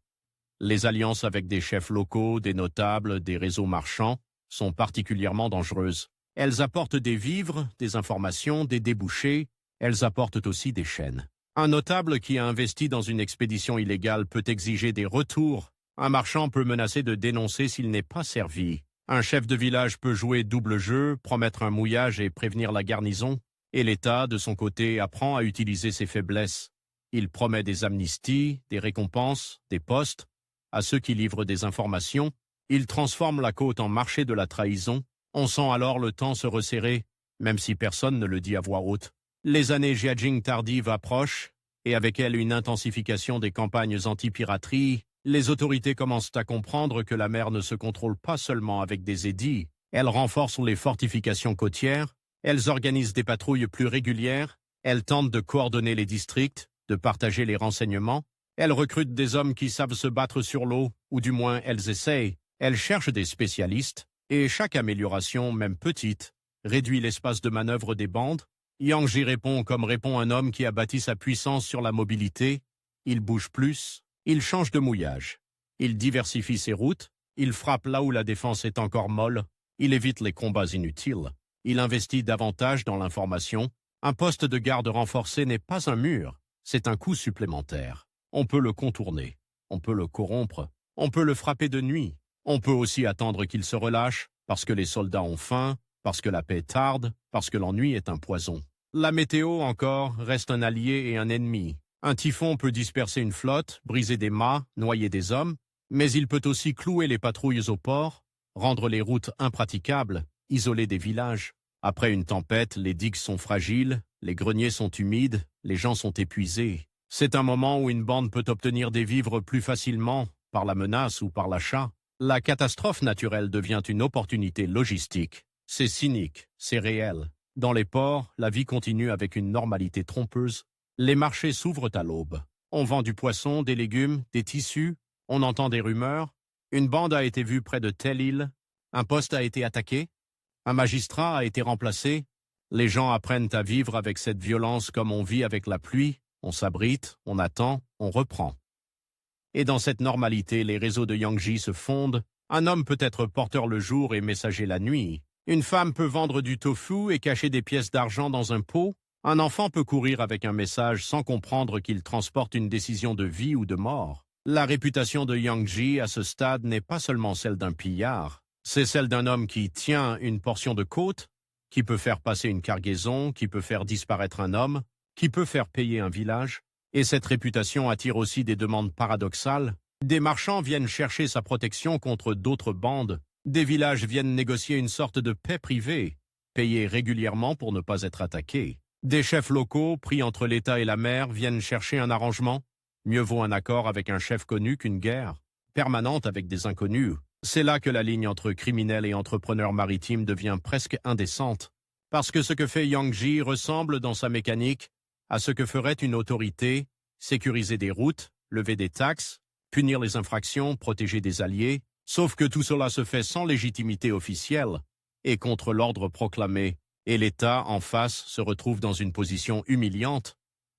Les alliances avec des chefs locaux, des notables, des réseaux marchands sont particulièrement dangereuses. Elles apportent des vivres, des informations, des débouchés. Elles apportent aussi des chaînes. Un notable qui a investi dans une expédition illégale peut exiger des retours. Un marchand peut menacer de dénoncer s'il n'est pas servi. Un chef de village peut jouer double jeu, promettre un mouillage et prévenir la garnison. Et l'État, de son côté, apprend à utiliser ses faiblesses. Il promet des amnisties, des récompenses, des postes. À ceux qui livrent des informations, il transforme la côte en marché de la trahison. On sent alors le temps se resserrer, même si personne ne le dit à voix haute. Les années Jiajing tardives approchent, et avec elles une intensification des campagnes anti-piraterie. Les autorités commencent à comprendre que la mer ne se contrôle pas seulement avec des édits. Elles renforcent les fortifications côtières, elles organisent des patrouilles plus régulières, elles tentent de coordonner les districts, de partager les renseignements, elles recrutent des hommes qui savent se battre sur l'eau, ou du moins elles essayent. Elles cherchent des spécialistes, et chaque amélioration, même petite, réduit l'espace de manœuvre des bandes. Yang Ji répond comme répond un homme qui a bâti sa puissance sur la mobilité. Il bouge plus, il change de mouillage, il diversifie ses routes, il frappe là où la défense est encore molle. Il évite les combats inutiles. Il investit davantage dans l'information. Un poste de garde renforcé n'est pas un mur, c'est un coût supplémentaire. On peut le contourner, on peut le corrompre, on peut le frapper de nuit. On peut aussi attendre qu'il se relâche, parce que les soldats ont faim, parce que la paix tarde, parce que l'ennui est un poison. La météo, encore, reste un allié et un ennemi. Un typhon peut disperser une flotte, briser des mâts, noyer des hommes, mais il peut aussi clouer les patrouilles au port, rendre les routes impraticables, isoler des villages. Après une tempête, les digues sont fragiles, les greniers sont humides, les gens sont épuisés. C'est un moment où une bande peut obtenir des vivres plus facilement, par la menace ou par l'achat. La catastrophe naturelle devient une opportunité logistique. C'est cynique, c'est réel. Dans les ports, la vie continue avec une normalité trompeuse. Les marchés s'ouvrent à l'aube. On vend du poisson, des légumes, des tissus, on entend des rumeurs. Une bande a été vue près de telle île. Un poste a été attaqué. Un magistrat a été remplacé. Les gens apprennent à vivre avec cette violence comme on vit avec la pluie. On s'abrite, on attend, on reprend. Et dans cette normalité, les réseaux de Yangji se fondent. Un homme peut être porteur le jour et messager la nuit. Une femme peut vendre du tofu et cacher des pièces d'argent dans un pot. Un enfant peut courir avec un message sans comprendre qu'il transporte une décision de vie ou de mort. La réputation de Yangji à ce stade n'est pas seulement celle d'un pillard. C'est celle d'un homme qui tient une portion de côte, qui peut faire passer une cargaison, qui peut faire disparaître un homme, qui peut faire payer un village. Et cette réputation attire aussi des demandes paradoxales. Des marchands viennent chercher sa protection contre d'autres bandes. Des villages viennent négocier une sorte de paix privée, payés régulièrement pour ne pas être attaqués. Des chefs locaux, pris entre l'État et la mer, viennent chercher un arrangement. Mieux vaut un accord avec un chef connu qu'une guerre permanente avec des inconnus. C'est là que la ligne entre criminels et entrepreneurs maritimes devient presque indécente. Parce que ce que fait Yangji ressemble dans sa mécanique à ce que ferait une autorité: sécuriser des routes, lever des taxes, punir les infractions, protéger des alliés, sauf que tout cela se fait sans légitimité officielle et contre l'ordre proclamé, et l'État en face se retrouve dans une position humiliante.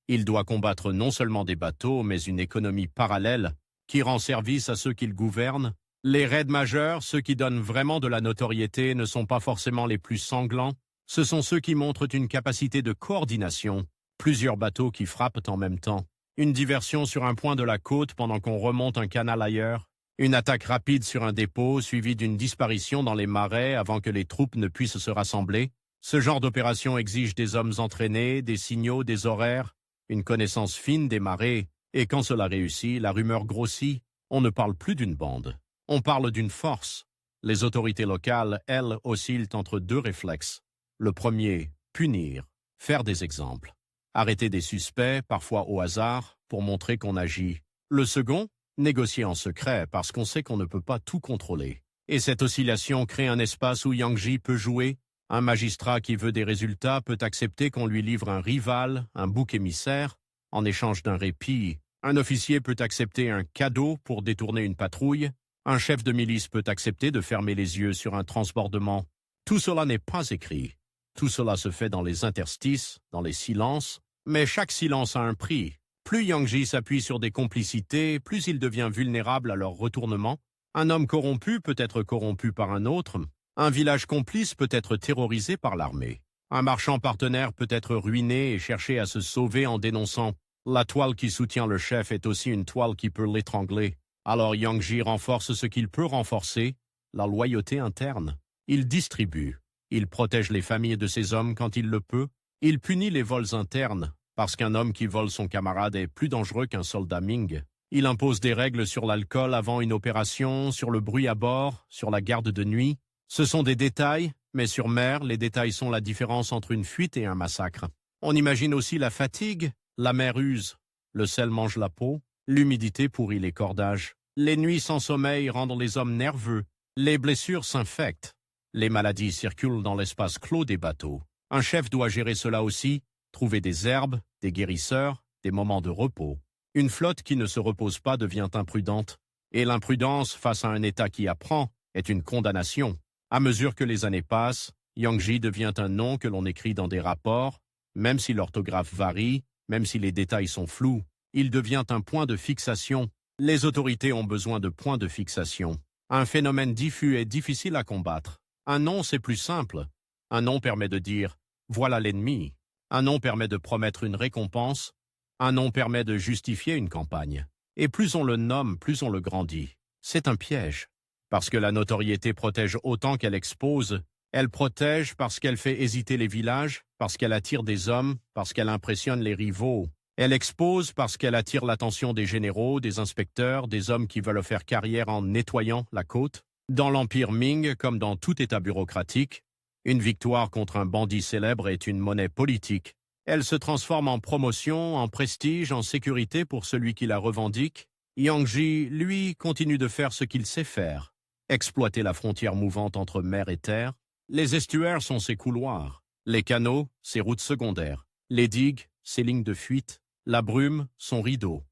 Il doit combattre non seulement des bateaux, mais une économie parallèle qui rend service à ceux qu'il gouverne. Les raids majeurs, ceux qui donnent vraiment de la notoriété, ne sont pas forcément les plus sanglants, ce sont ceux qui montrent une capacité de coordination. Plusieurs bateaux qui frappent en même temps. Une diversion sur un point de la côte pendant qu'on remonte un canal ailleurs. Une attaque rapide sur un dépôt suivie d'une disparition dans les marais avant que les troupes ne puissent se rassembler. Ce genre d'opération exige des hommes entraînés, des signaux, des horaires, une connaissance fine des marées. Et quand cela réussit, la rumeur grossit. On ne parle plus d'une bande. On parle d'une force. Les autorités locales, elles, oscillent entre deux réflexes. Le premier, punir, faire des exemples. Arrêter des suspects, parfois au hasard, pour montrer qu'on agit. Le second, négocier en secret, parce qu'on sait qu'on ne peut pas tout contrôler. Et cette oscillation crée un espace où Yangji peut jouer. Un magistrat qui veut des résultats peut accepter qu'on lui livre un rival, un bouc émissaire, en échange d'un répit. Un officier peut accepter un cadeau pour détourner une patrouille. Un chef de milice peut accepter de fermer les yeux sur un transbordement. Tout cela n'est pas écrit. Tout cela se fait dans les interstices, dans les silences, mais chaque silence a un prix. Plus Yangji s'appuie sur des complicités, plus il devient vulnérable à leur retournement. Un homme corrompu peut être corrompu par un autre. Un village complice peut être terrorisé par l'armée. Un marchand partenaire peut être ruiné et chercher à se sauver en dénonçant « La toile qui soutient le chef est aussi une toile qui peut l'étrangler ». Alors Yangji renforce ce qu'il peut renforcer, la loyauté interne. Il distribue. Il protège les familles de ses hommes quand il le peut. Il punit les vols internes, parce qu'un homme qui vole son camarade est plus dangereux qu'un soldat Ming. Il impose des règles sur l'alcool avant une opération, sur le bruit à bord, sur la garde de nuit. Ce sont des détails, mais sur mer, les détails sont la différence entre une fuite et un massacre. On imagine aussi la fatigue. La mer use. Le sel mange la peau. L'humidité pourrit les cordages. Les nuits sans sommeil rendent les hommes nerveux. Les blessures s'infectent. Les maladies circulent dans l'espace clos des bateaux. Un chef doit gérer cela aussi, trouver des herbes, des guérisseurs, des moments de repos. Une flotte qui ne se repose pas devient imprudente. Et l'imprudence face à un État qui apprend est une condamnation. À mesure que les années passent, Yangji devient un nom que l'on écrit dans des rapports, même si l'orthographe varie, même si les détails sont flous. Il devient un point de fixation. Les autorités ont besoin de points de fixation. Un phénomène diffus est difficile à combattre. Un nom, c'est plus simple. Un nom permet de dire « voilà l'ennemi ». Un nom permet de promettre une récompense. Un nom permet de justifier une campagne. Et plus on le nomme, plus on le grandit. C'est un piège. Parce que la notoriété protège autant qu'elle expose. Elle protège parce qu'elle fait hésiter les villages, parce qu'elle attire des hommes, parce qu'elle impressionne les rivaux. Elle expose parce qu'elle attire l'attention des généraux, des inspecteurs, des hommes qui veulent faire carrière en nettoyant la côte. Dans l'Empire Ming, comme dans tout État bureaucratique, une victoire contre un bandit célèbre est une monnaie politique. Elle se transforme en promotion, en prestige, en sécurité pour celui qui la revendique. Yang Ji, lui, continue de faire ce qu'il sait faire. Exploiter la frontière mouvante entre mer et terre. Les estuaires sont ses couloirs. Les canaux, ses routes secondaires. Les digues, ses lignes de fuite. La brume, son rideau.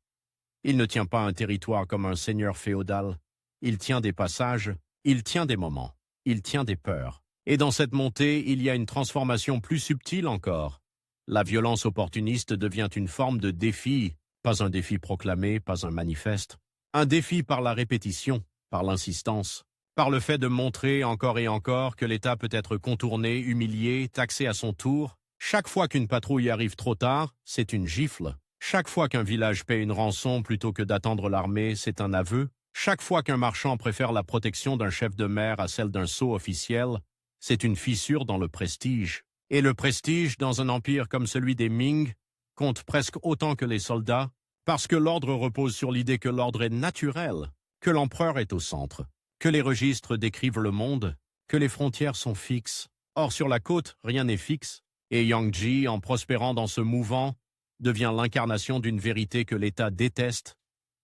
Il ne tient pas un territoire comme un seigneur féodal. Il tient des passages, il tient des moments, il tient des peurs. Et dans cette montée, il y a une transformation plus subtile encore. La violence opportuniste devient une forme de défi, pas un défi proclamé, pas un manifeste. Un défi par la répétition, par l'insistance, par le fait de montrer encore et encore que l'État peut être contourné, humilié, taxé à son tour. Chaque fois qu'une patrouille arrive trop tard, c'est une gifle. Chaque fois qu'un village paie une rançon plutôt que d'attendre l'armée, c'est un aveu. Chaque fois qu'un marchand préfère la protection d'un chef de mer à celle d'un sceau officiel, c'est une fissure dans le prestige. Et le prestige, dans un empire comme celui des Ming, compte presque autant que les soldats, parce que l'ordre repose sur l'idée que l'ordre est naturel, que l'empereur est au centre, que les registres décrivent le monde, que les frontières sont fixes. Or, sur la côte, rien n'est fixe, et Yang Ji, en prospérant dans ce mouvant, devient l'incarnation d'une vérité que l'État déteste.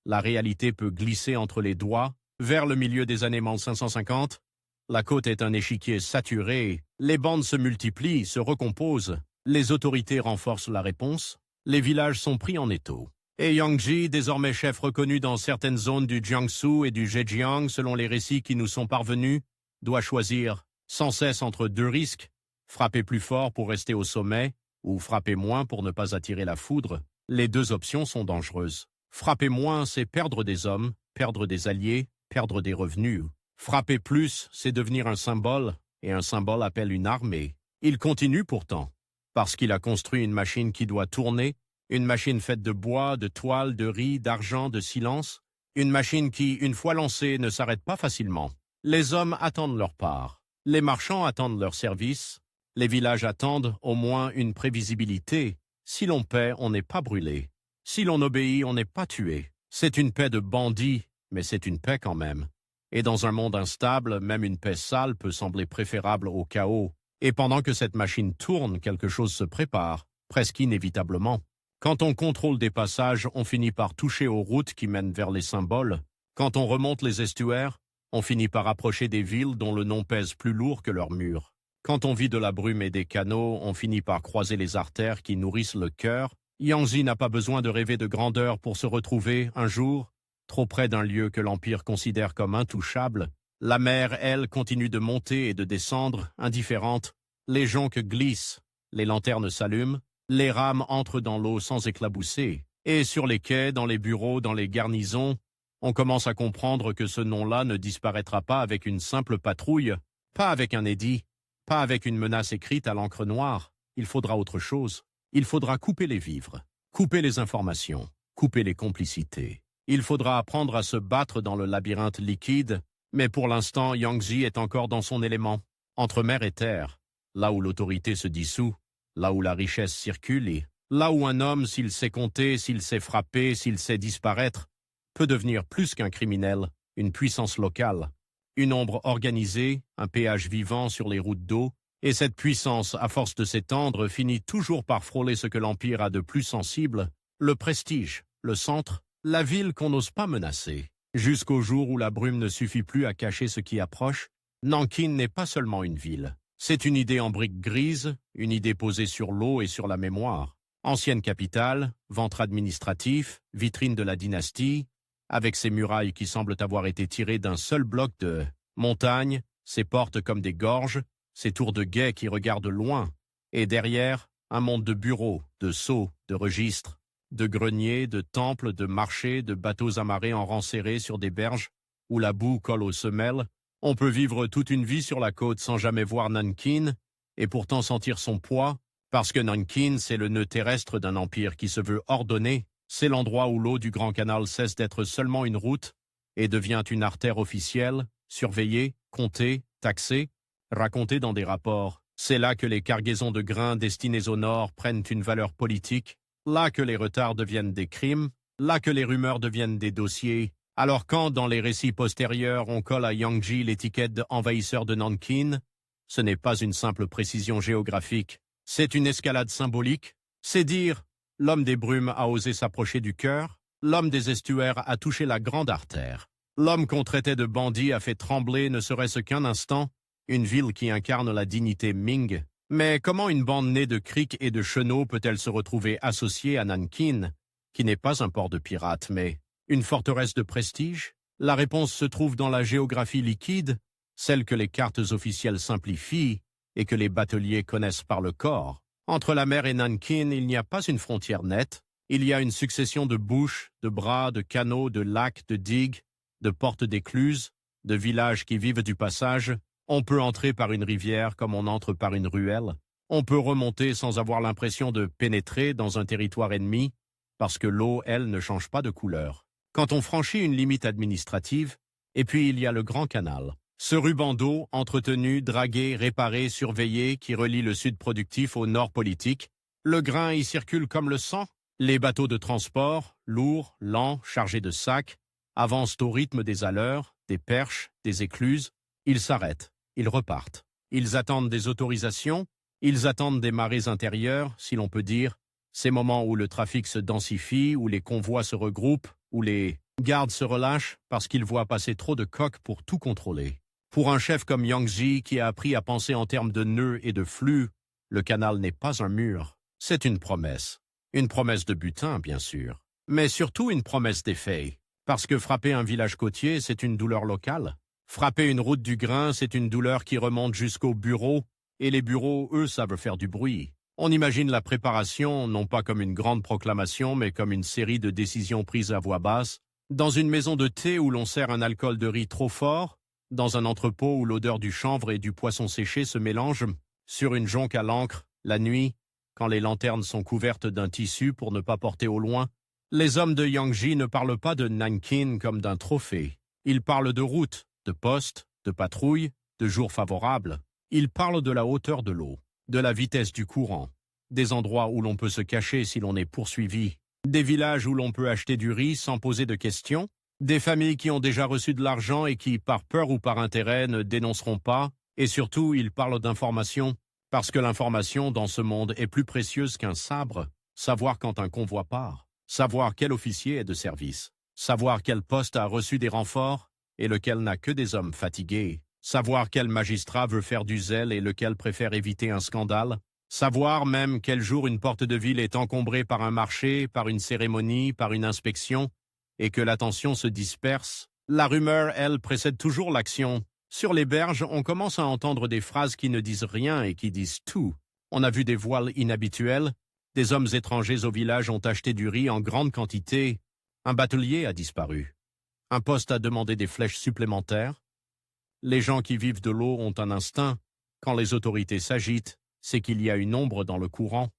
La réalité peut glisser entre les doigts. Vers le milieu des années 1550, la côte est un échiquier saturé. Les bandes se multiplient, se recomposent. Les autorités renforcent la réponse. Les villages sont pris en étau. Et Yang Ji, désormais chef reconnu dans certaines zones du Jiangsu et du Zhejiang selon les récits qui nous sont parvenus, doit choisir sans cesse entre deux risques, frapper plus fort pour rester au sommet, ou frapper moins pour ne pas attirer la foudre. Les deux options sont dangereuses. Frapper moins, c'est perdre des hommes, perdre des alliés, perdre des revenus. Frapper plus, c'est devenir un symbole, et un symbole appelle une armée. Il continue pourtant, parce qu'il a construit une machine qui doit tourner, une machine faite de bois, de toile, de riz, d'argent, de silence, une machine qui, une fois lancée, ne s'arrête pas facilement. Les hommes attendent leur part, les marchands attendent leur service, les villages attendent au moins une prévisibilité. Si l'on paie, on n'est pas brûlé. Si l'on obéit, on n'est pas tué. C'est une paix de bandits, mais c'est une paix quand même. Et dans un monde instable, même une paix sale peut sembler préférable au chaos. Et pendant que cette machine tourne, quelque chose se prépare, presque inévitablement. Quand on contrôle des passages, on finit par toucher aux routes qui mènent vers les symboles. Quand on remonte les estuaires, on finit par approcher des villes dont le nom pèse plus lourd que leurs murs. Quand on vit de la brume et des canaux, on finit par croiser les artères qui nourrissent le cœur. Yang Ji n'a pas besoin de rêver de grandeur pour se retrouver, un jour, trop près d'un lieu que l'Empire considère comme intouchable. La mer, elle, continue de monter et de descendre, indifférente. Les jonques glissent, les lanternes s'allument, les rames entrent dans l'eau sans éclabousser. Et sur les quais, dans les bureaux, dans les garnisons, on commence à comprendre que ce nom-là ne disparaîtra pas avec une simple patrouille, pas avec un édit, pas avec une menace écrite à l'encre noire. Il faudra autre chose. Il faudra couper les vivres, couper les informations, couper les complicités. Il faudra apprendre à se battre dans le labyrinthe liquide, mais pour l'instant, Yang Ji est encore dans son élément, entre mer et terre, là où l'autorité se dissout, là où la richesse circule et là où un homme, s'il sait compter, s'il sait frapper, s'il sait disparaître, peut devenir plus qu'un criminel, une puissance locale, une ombre organisée, un péage vivant sur les routes d'eau. Et cette puissance, à force de s'étendre, finit toujours par frôler ce que l'Empire a de plus sensible, le prestige, le centre, la ville qu'on n'ose pas menacer. Jusqu'au jour où la brume ne suffit plus à cacher ce qui approche, Nankin n'est pas seulement une ville. C'est une idée en briques grises, une idée posée sur l'eau et sur la mémoire. Ancienne capitale, ventre administratif, vitrine de la dynastie, avec ses murailles qui semblent avoir été tirées d'un seul bloc de montagne, ses portes comme des gorges, ces tours de guet qui regardent loin, et derrière, un monde de bureaux, de sceaux, de registres, de greniers, de temples, de marchés, de bateaux amarrés en rang serré sur des berges, où la boue colle aux semelles, On peut vivre toute une vie sur la côte sans jamais voir Nankin, et pourtant sentir son poids, parce que Nankin, c'est le nœud terrestre d'un empire qui se veut ordonné, c'est l'endroit où l'eau du Grand Canal cesse d'être seulement une route et devient une artère officielle, surveillée, comptée, taxée, racontée dans des rapports. C'est là que les cargaisons de grains destinés au nord prennent une valeur politique, là que les retards deviennent des crimes, là que les rumeurs deviennent des dossiers. Alors quand, dans les récits postérieurs, on colle à Yangji l'étiquette d'envahisseur de Nankin, ce n'est pas une simple précision géographique, c'est une escalade symbolique. C'est dire, l'homme des brumes a osé s'approcher du cœur, l'homme des estuaires a touché la grande artère. L'homme qu'on traitait de bandit a fait trembler, ne serait-ce qu'un instant, une ville qui incarne la dignité Ming. Mais comment une bande née de criques et de chenaux peut-elle se retrouver associée à Nankin, qui n'est pas un port de pirates, mais une forteresse de prestige? La réponse se trouve dans la géographie liquide, celle que les cartes officielles simplifient et que les bateliers connaissent par le corps. Entre la mer et Nankin, il n'y a pas une frontière nette, il y a une succession de bouches, de bras, de canaux, de lacs, de digues, de portes d'écluses, de villages qui vivent du passage. On peut entrer par une rivière comme on entre par une ruelle. On peut remonter sans avoir l'impression de pénétrer dans un territoire ennemi, parce que l'eau, elle, ne change pas de couleur. Quand on franchit une limite administrative, et puis il y a le Grand Canal. Ce ruban d'eau, entretenu, dragué, réparé, surveillé, qui relie le sud productif au nord politique, le grain y circule comme le sang. Les bateaux de transport, lourds, lents, chargés de sacs, avancent au rythme des alleurs, des perches, des écluses. Ils s'arrêtent, ils repartent. Ils attendent des autorisations, ils attendent des marées intérieures, si l'on peut dire, ces moments où le trafic se densifie, où les convois se regroupent, où les gardes se relâchent parce qu'ils voient passer trop de coqs pour tout contrôler. Pour un chef comme Yangji qui a appris à penser en termes de nœuds et de flux, le canal n'est pas un mur, c'est une promesse. Une promesse de butin, bien sûr, mais surtout une promesse d'effet. Parce que frapper un village côtier, c'est une douleur locale. Frapper une route du grain, c'est une douleur qui remonte jusqu'aux bureaux, et les bureaux, eux, savent faire du bruit. On imagine la préparation, non pas comme une grande proclamation, mais comme une série de décisions prises à voix basse, dans une maison de thé où l'on sert un alcool de riz trop fort, dans un entrepôt où l'odeur du chanvre et du poisson séché se mélange, sur une jonque à l'encre, la nuit, quand les lanternes sont couvertes d'un tissu pour ne pas porter au loin. Les hommes de Yangji ne parlent pas de Nankin comme d'un trophée. Ils parlent de route, de poste, de patrouille, de jours favorables. Ils parlent de la hauteur de l'eau, de la vitesse du courant, des endroits où l'on peut se cacher si l'on est poursuivi, des villages où l'on peut acheter du riz sans poser de questions, des familles qui ont déjà reçu de l'argent et qui, par peur ou par intérêt, ne dénonceront pas, et surtout, ils parlent d'information, parce que l'information dans ce monde est plus précieuse qu'un sabre, savoir quand un convoi part, savoir quel officier est de service, savoir quel poste a reçu des renforts et lequel n'a que des hommes fatigués, savoir quel magistrat veut faire du zèle et lequel préfère éviter un scandale, savoir même quel jour une porte de ville est encombrée par un marché, par une cérémonie, par une inspection, et que l'attention se disperse. La rumeur, elle, précède toujours l'action. Sur les berges, on commence à entendre des phrases qui ne disent rien et qui disent tout. On a vu des voiles inhabituels, des hommes étrangers au village ont acheté du riz en grande quantité, un batelier a disparu, un poste a demandé des flèches supplémentaires. Les gens qui vivent de l'eau ont un instinct. Quand les autorités s'agitent, c'est qu'il y a une ombre dans le courant.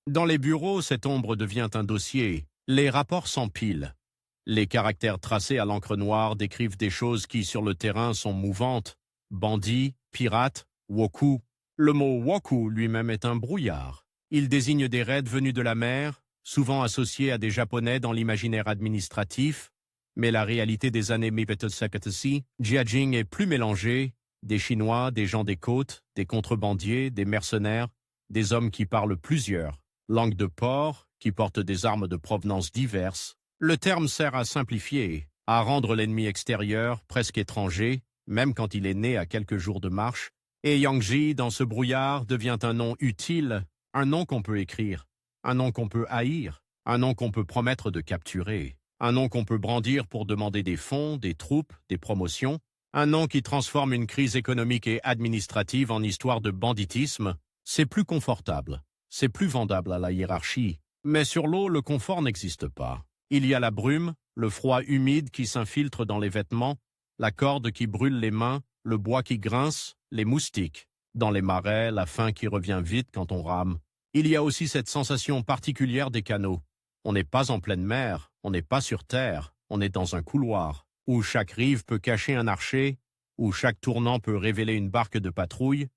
Dans les bureaux, cette ombre devient un dossier. Les rapports s'empilent. Les caractères tracés à l'encre noire décrivent des choses qui, sur le terrain, sont mouvantes. Bandits, pirates, woku. Le mot woku lui-même est un brouillard. Il désigne des raids venus de la mer, souvent associés à des Japonais dans l'imaginaire administratif, mais la réalité des années Mibetosakatasi, Jiajing est plus mélangée, des Chinois, des gens des côtes, des contrebandiers, des mercenaires, des hommes qui parlent plusieurs langues de port, qui portent des armes de provenance diverses. Le terme sert à simplifier, à rendre l'ennemi extérieur presque étranger, même quand il est né à quelques jours de marche, et Yangji, dans ce brouillard, devient un nom utile, un nom qu'on peut écrire, un nom qu'on peut haïr, un nom qu'on peut promettre de capturer, un nom qu'on peut brandir pour demander des fonds, des troupes, des promotions, un nom qui transforme une crise économique et administrative en histoire de banditisme. C'est plus confortable, c'est plus vendable à la hiérarchie, mais sur l'eau, le confort n'existe pas. Il y a la brume, le froid humide qui s'infiltre dans les vêtements, la corde qui brûle les mains, le bois qui grince, les moustiques. Dans les marais, la faim qui revient vite quand on rame. Il y a aussi cette sensation particulière des canaux. On n'est pas en pleine mer, on n'est pas sur terre, on est dans un couloir, où chaque rive peut cacher un archer, où chaque tournant peut révéler une barque de patrouille,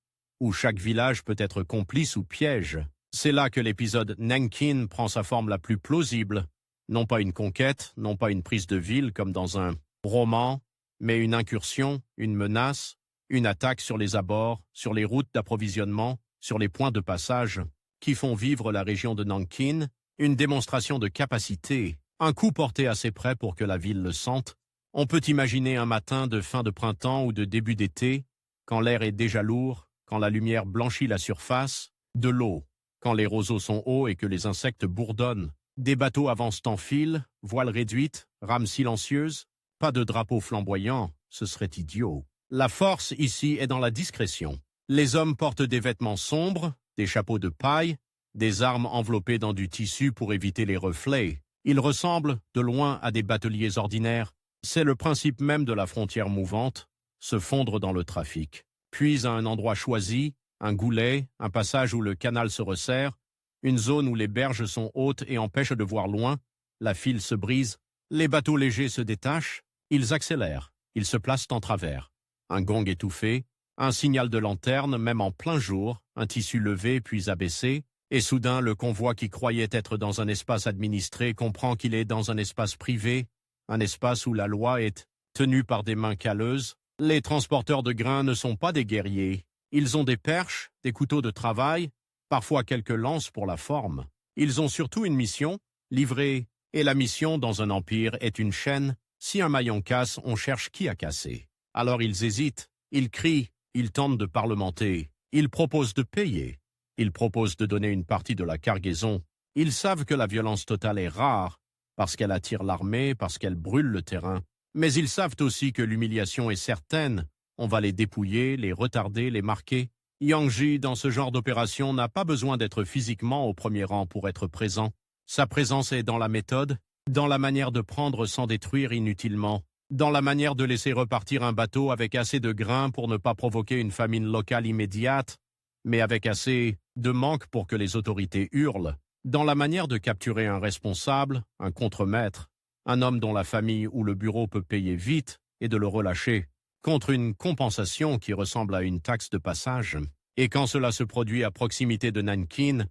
où chaque village peut être complice ou piège. C'est là que l'épisode Nankin prend sa forme la plus plausible. Non pas une conquête, non pas une prise de ville comme dans un roman, mais une incursion, une menace, une attaque sur les abords, sur les routes d'approvisionnement, sur les points de passage, qui font vivre la région de Nankin, une démonstration de capacité, un coup porté assez près pour que la ville le sente. On peut imaginer un matin de fin de printemps ou de début d'été, quand l'air est déjà lourd, quand la lumière blanchit la surface, de l'eau, quand les roseaux sont hauts et que les insectes bourdonnent. Des bateaux avancent en file, voiles réduites, rames silencieuses, pas de drapeau flamboyant, ce serait idiot. La force ici est dans la discrétion. Les hommes portent des vêtements sombres, des chapeaux de paille, des armes enveloppées dans du tissu pour éviter les reflets. Ils ressemblent, de loin, à des bateliers ordinaires. C'est le principe même de la frontière mouvante, se fondre dans le trafic. Puis à un endroit choisi, un goulet, un passage où le canal se resserre, une zone où les berges sont hautes et empêchent de voir loin, la file se brise, les bateaux légers se détachent, ils accélèrent, ils se placent en travers. Un gong étouffé, un signal de lanterne, même en plein jour, un tissu levé puis abaissé, et soudain le convoi qui croyait être dans un espace administré comprend qu'il est dans un espace privé, un espace où la loi est tenue par des mains calleuses. Les transporteurs de grains ne sont pas des guerriers. Ils ont des perches, des couteaux de travail, parfois quelques lances pour la forme. Ils ont surtout une mission, livrer, et la mission dans un empire est une chaîne. Si un maillon casse, on cherche qui a cassé. Alors ils hésitent, ils crient, ils tentent de parlementer, ils proposent de payer, ils proposent de donner une partie de la cargaison. Ils savent que la violence totale est rare, parce qu'elle attire l'armée, parce qu'elle brûle le terrain. Mais ils savent aussi que l'humiliation est certaine. On va les dépouiller, les retarder, les marquer. Yang Ji, dans ce genre d'opération, n'a pas besoin d'être physiquement au premier rang pour être présent. Sa présence est dans la méthode, dans la manière de prendre sans détruire inutilement, dans la manière de laisser repartir un bateau avec assez de grains pour ne pas provoquer une famine locale immédiate, mais avec assez de manque pour que les autorités hurlent, dans la manière de capturer un responsable, un contremaître, un homme dont la famille ou le bureau peut payer vite et de le relâcher, contre une compensation qui ressemble à une taxe de passage. Et quand cela se produit à proximité de Nankin,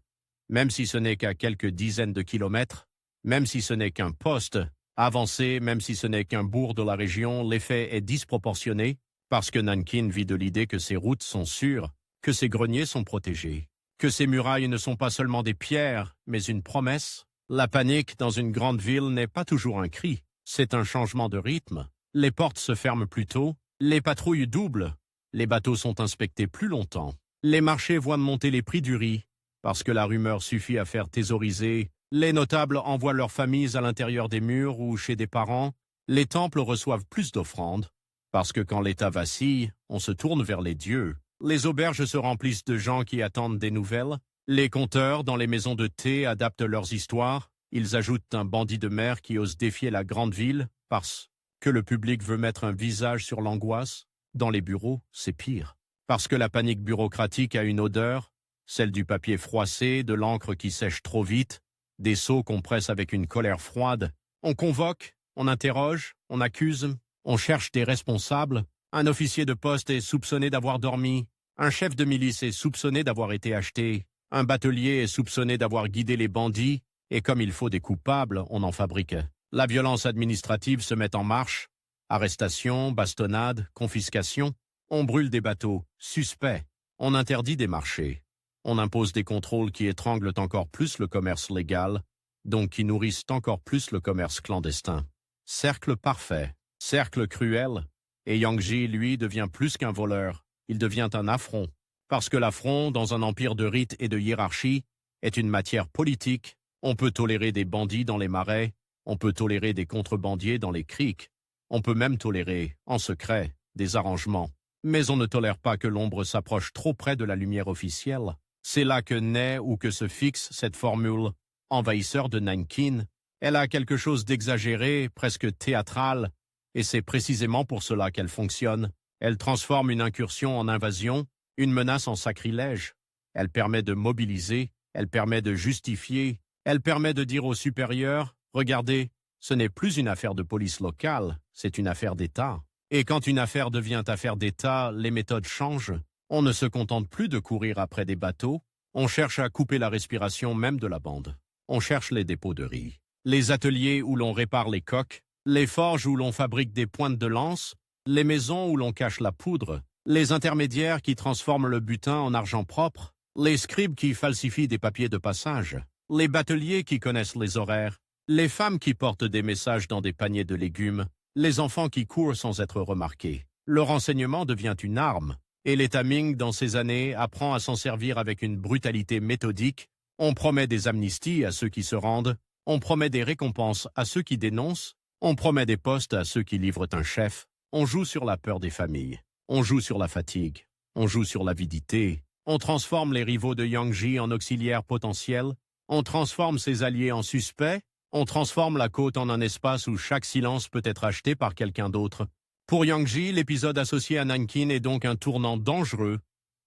même si ce n'est qu'à quelques dizaines de kilomètres, même si ce n'est qu'un poste avancé, même si ce n'est qu'un bourg de la région, l'effet est disproportionné parce que Nankin vit de l'idée que ses routes sont sûres, que ses greniers sont protégés, que ses murailles ne sont pas seulement des pierres, mais une promesse. La panique dans une grande ville n'est pas toujours un cri, c'est un changement de rythme. Les portes se ferment plus tôt, les patrouilles doublent, les bateaux sont inspectés plus longtemps. Les marchés voient monter les prix du riz, parce que la rumeur suffit à faire thésauriser. Les notables envoient leurs familles à l'intérieur des murs ou chez des parents. Les temples reçoivent plus d'offrandes, parce que quand l'État vacille, on se tourne vers les dieux. Les auberges se remplissent de gens qui attendent des nouvelles. Les conteurs dans les maisons de thé adaptent leurs histoires. Ils ajoutent un bandit de mer qui ose défier la grande ville parce que le public veut mettre un visage sur l'angoisse. Dans les bureaux, c'est pire. Parce que la panique bureaucratique a une odeur, celle du papier froissé, de l'encre qui sèche trop vite, des seaux qu'on presse avec une colère froide. On convoque, on interroge, on accuse, on cherche des responsables. Un officier de poste est soupçonné d'avoir dormi. Un chef de milice est soupçonné d'avoir été acheté. Un batelier est soupçonné d'avoir guidé les bandits. Et comme il faut des coupables, on en fabrique. La violence administrative se met en marche. Arrestations, bastonnades, confiscations. On brûle des bateaux, suspects. On interdit des marchés. On impose des contrôles qui étranglent encore plus le commerce légal, donc qui nourrissent encore plus le commerce clandestin. Cercle parfait, cercle cruel. Et Yang Ji, lui, devient plus qu'un voleur. Il devient un affront. Parce que l'affront, dans un empire de rites et de hiérarchie, est une matière politique. On peut tolérer des bandits dans les marais, on peut tolérer des contrebandiers dans les criques, on peut même tolérer, en secret, des arrangements. Mais on ne tolère pas que l'ombre s'approche trop près de la lumière officielle. C'est là que naît ou que se fixe cette formule envahisseur de Nankin. Elle a quelque chose d'exagéré, presque théâtral, Et c'est précisément pour cela qu'elle fonctionne. Elle transforme une incursion en invasion, une menace en sacrilège. Elle permet de mobiliser, elle permet de justifier, elle permet de dire aux supérieurs, regardez, ce n'est plus une affaire de police locale, c'est une affaire d'État. Et quand une affaire devient affaire d'État, les méthodes changent. On ne se contente plus de courir après des bateaux, on cherche à couper la respiration même de la bande. On cherche les dépôts de riz, les ateliers où l'on répare les coques, les forges où l'on fabrique des pointes de lance, les maisons où l'on cache la poudre, les intermédiaires qui transforment le butin en argent propre, les scribes qui falsifient des papiers de passage, les bateliers qui connaissent les horaires, les femmes qui portent des messages dans des paniers de légumes, les enfants qui courent sans être remarqués. Le renseignement devient une arme, et l'État Ming, dans ces années, apprend à s'en servir avec une brutalité méthodique. On promet des amnisties à ceux qui se rendent, on promet des récompenses à ceux qui dénoncent, on promet des postes à ceux qui livrent un chef, on joue sur la peur des familles, on joue sur la fatigue, on joue sur l'avidité, on transforme les rivaux de Yang Ji en auxiliaires potentiels, on transforme ses alliés en suspects, on transforme la côte en un espace où chaque silence peut être acheté par quelqu'un d'autre. Pour Yang Ji, l'épisode associé à Nankin est donc un tournant dangereux,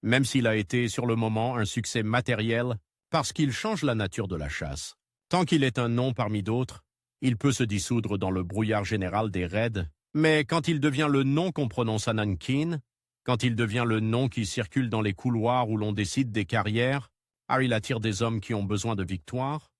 même s'il a été sur le moment un succès matériel, parce qu'il change la nature de la chasse. Tant qu'il est un nom parmi d'autres, il peut se dissoudre dans le brouillard général des raids, mais quand il devient le nom qu'on prononce à Nankin, quand il devient le nom qui circule dans les couloirs où l'on décide des carrières, il attire des hommes qui ont besoin de victoire,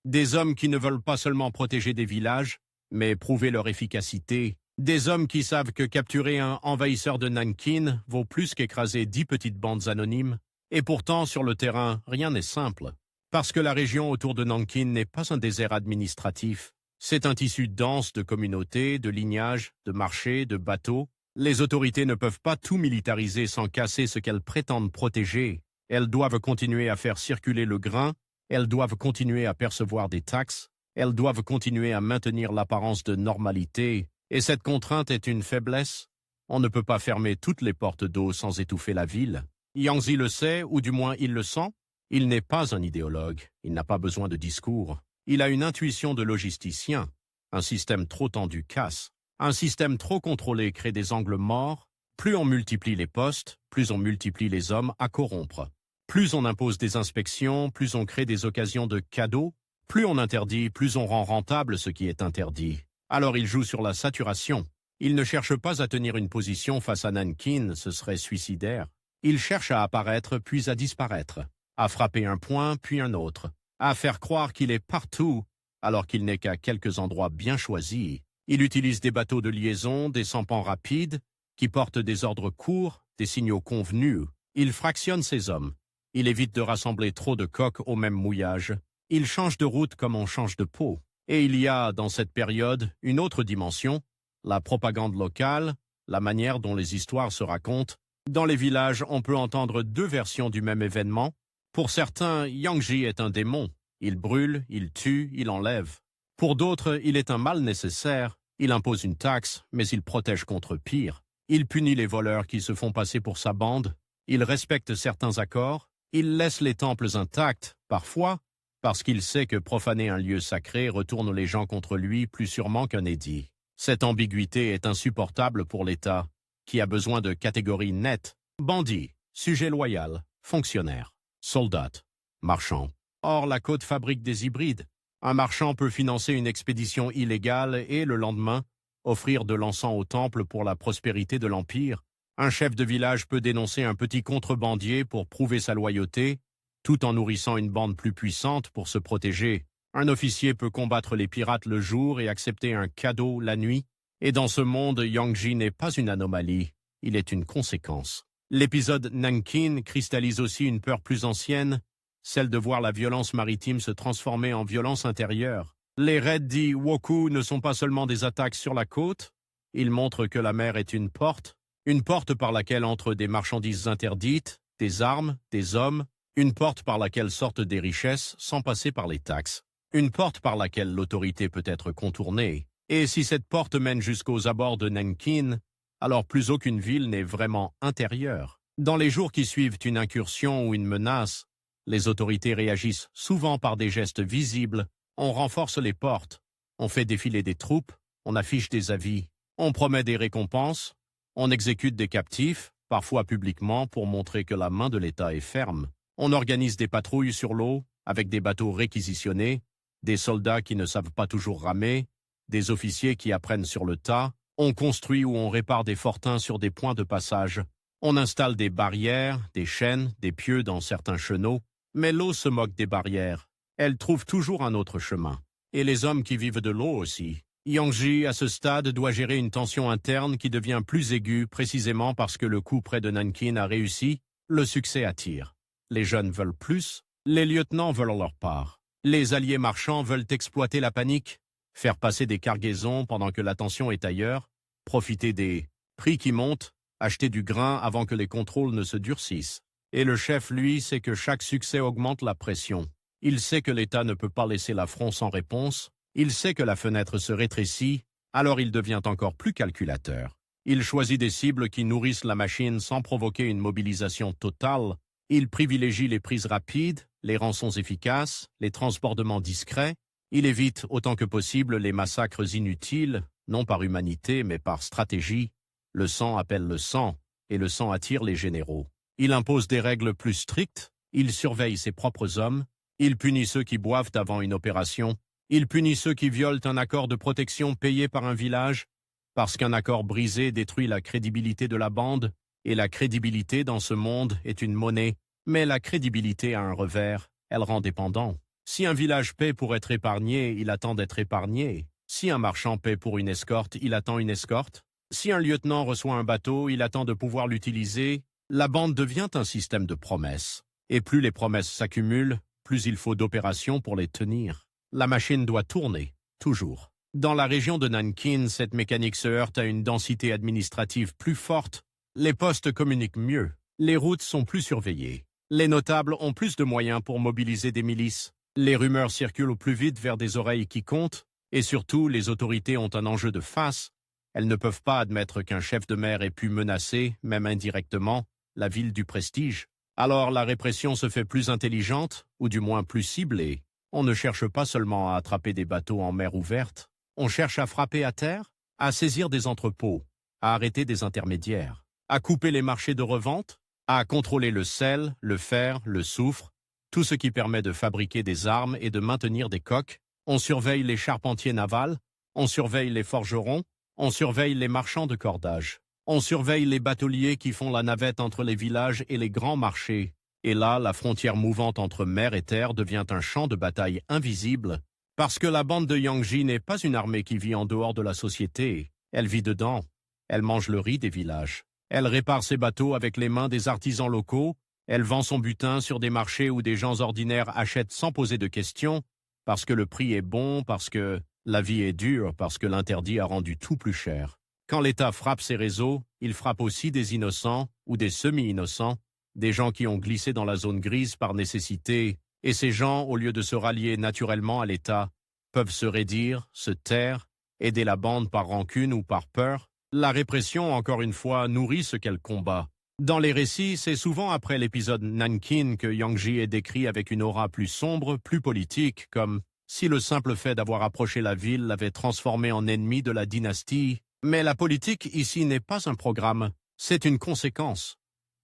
des hommes qui ne veulent pas seulement protéger des villages, mais prouver leur efficacité, des hommes qui savent que capturer un envahisseur de Nankin vaut plus qu'écraser 10 petites bandes anonymes, et pourtant sur le terrain, rien n'est simple, parce que la région autour de Nankin n'est pas un désert administratif, c'est un tissu dense de communautés, de lignages, de marchés, de bateaux. Les autorités ne peuvent pas tout militariser sans casser ce qu'elles prétendent protéger. Elles doivent continuer à faire circuler le grain, elles doivent continuer à percevoir des taxes, elles doivent continuer à maintenir l'apparence de normalité, et cette contrainte est une faiblesse. On ne peut pas fermer toutes les portes d'eau sans étouffer la ville. Yang Zi le sait, ou du moins il le sent. Il n'est pas un idéologue, il n'a pas besoin de discours. Il a une intuition de logisticien. Un système trop tendu casse. Un système trop contrôlé crée des angles morts. Plus on multiplie les postes, plus on multiplie les hommes à corrompre. Plus on impose des inspections, plus on crée des occasions de cadeaux. Plus on interdit, plus on rend rentable ce qui est interdit. Alors il joue sur la saturation. Il ne cherche pas à tenir une position face à Nankin, ce serait suicidaire. Il cherche à apparaître puis à disparaître, à frapper un point puis un autre, à faire croire qu'il est partout, alors qu'il n'est qu'à quelques endroits bien choisis. Il utilise des bateaux de liaison, des sampans rapides, qui portent des ordres courts, des signaux convenus. Il fractionne ses hommes. Il évite de rassembler trop de coques au même mouillage. Il change de route comme on change de peau. Et il y a, dans cette période, une autre dimension, la propagande locale, la manière dont les histoires se racontent. Dans les villages, on peut entendre deux versions du même événement. Pour certains, Yang Ji est un démon. Il brûle, il tue, il enlève. Pour d'autres, il est un mal nécessaire. Il impose une taxe, mais il protège contre pire. Il punit les voleurs qui se font passer pour sa bande. Il respecte certains accords. Il laisse les temples intacts, parfois, parce qu'il sait que profaner un lieu sacré retourne les gens contre lui plus sûrement qu'un édit. Cette ambiguïté est insupportable pour l'État, qui a besoin de catégories nettes. Bandit, sujet loyal, fonctionnaire, soldat, marchand. Or, la côte fabrique des hybrides. Un marchand peut financer une expédition illégale et, le lendemain, offrir de l'encens au temple pour la prospérité de l'Empire. Un chef de village peut dénoncer un petit contrebandier pour prouver sa loyauté, tout en nourrissant une bande plus puissante pour se protéger. Un officier peut combattre les pirates le jour et accepter un cadeau la nuit. Et dans ce monde, Yang Ji n'est pas une anomalie, il est une conséquence. L'épisode Nankin cristallise aussi une peur plus ancienne, celle de voir la violence maritime se transformer en violence intérieure. Les raids dits Wokou ne sont pas seulement des attaques sur la côte, ils montrent que la mer est une porte par laquelle entrent des marchandises interdites, des armes, des hommes, une porte par laquelle sortent des richesses sans passer par les taxes, une porte par laquelle l'autorité peut être contournée. Et si cette porte mène jusqu'aux abords de Nankin, alors plus aucune ville n'est vraiment intérieure. Dans les jours qui suivent une incursion ou une menace, les autorités réagissent souvent par des gestes visibles. On renforce les portes, on fait défiler des troupes, on affiche des avis. On promet des récompenses, on exécute des captifs, parfois publiquement pour montrer que la main de l'État est ferme. On organise des patrouilles sur l'eau, avec des bateaux réquisitionnés, des soldats qui ne savent pas toujours ramer, des officiers qui apprennent sur le tas. On construit ou on répare des fortins sur des points de passage. On installe des barrières, des chaînes, des pieux dans certains chenaux. Mais l'eau se moque des barrières. Elle trouve toujours un autre chemin. Et les hommes qui vivent de l'eau aussi. Yangji, à ce stade, doit gérer une tension interne qui devient plus aiguë précisément parce que le coup près de Nankin a réussi, le succès attire. Les jeunes veulent plus, les lieutenants veulent leur part. Les alliés marchands veulent exploiter la panique, faire passer des cargaisons pendant que l'attention est ailleurs, profiter des prix qui montent, acheter du grain avant que les contrôles ne se durcissent. Et le chef, lui, sait que chaque succès augmente la pression. Il sait que l'État ne peut pas laisser l'affront sans réponse. Il sait que la fenêtre se rétrécit, alors il devient encore plus calculateur. Il choisit des cibles qui nourrissent la machine sans provoquer une mobilisation totale. Il privilégie les prises rapides, les rançons efficaces, les transbordements discrets. Il évite autant que possible les massacres inutiles, non par humanité mais par stratégie. Le sang appelle le sang, et le sang attire les généraux. Il impose des règles plus strictes, il surveille ses propres hommes, il punit ceux qui boivent avant une opération, il punit ceux qui violent un accord de protection payé par un village, parce qu'un accord brisé détruit la crédibilité de la bande, et la crédibilité dans ce monde est une monnaie, mais la crédibilité a un revers, elle rend dépendant. Si un village paie pour être épargné, il attend d'être épargné. Si un marchand paie pour une escorte, il attend une escorte. Si un lieutenant reçoit un bateau, il attend de pouvoir l'utiliser. La bande devient un système de promesses. Et plus les promesses s'accumulent, plus il faut d'opérations pour les tenir. La machine doit tourner, toujours. Dans la région de Nankin, cette mécanique se heurte à une densité administrative plus forte. Les postes communiquent mieux. Les routes sont plus surveillées. Les notables ont plus de moyens pour mobiliser des milices. Les rumeurs circulent au plus vite vers des oreilles qui comptent. Et surtout, les autorités ont un enjeu de face. Elles ne peuvent pas admettre qu'un chef de mer ait pu menacer, même indirectement, la ville du prestige. Alors la répression se fait plus intelligente, ou du moins plus ciblée. On ne cherche pas seulement à attraper des bateaux en mer ouverte. On cherche à frapper à terre, à saisir des entrepôts, à arrêter des intermédiaires, à couper les marchés de revente, à contrôler le sel, le fer, le soufre, tout ce qui permet de fabriquer des armes et de maintenir des coques. On surveille les charpentiers navals, on surveille les forgerons, on surveille les marchands de cordage. On surveille les bateliers qui font la navette entre les villages et les grands marchés. Et là, la frontière mouvante entre mer et terre devient un champ de bataille invisible, parce que la bande de Yangji n'est pas une armée qui vit en dehors de la société. Elle vit dedans. Elle mange le riz des villages. Elle répare ses bateaux avec les mains des artisans locaux. Elle vend son butin sur des marchés où des gens ordinaires achètent sans poser de questions, parce que le prix est bon, parce que la vie est dure, parce que l'interdit a rendu tout plus cher. Quand l'État frappe ses réseaux, il frappe aussi des innocents ou des semi-innocents, des gens qui ont glissé dans la zone grise par nécessité, et ces gens, au lieu de se rallier naturellement à l'État, peuvent se raidir, se taire, aider la bande par rancune ou par peur. La répression, encore une fois, nourrit ce qu'elle combat. Dans les récits, c'est souvent après l'épisode Nankin que Yangji est décrit avec une aura plus sombre, plus politique, comme si le simple fait d'avoir approché la ville l'avait transformé en ennemi de la dynastie. Mais la politique ici n'est pas un programme, c'est une conséquence.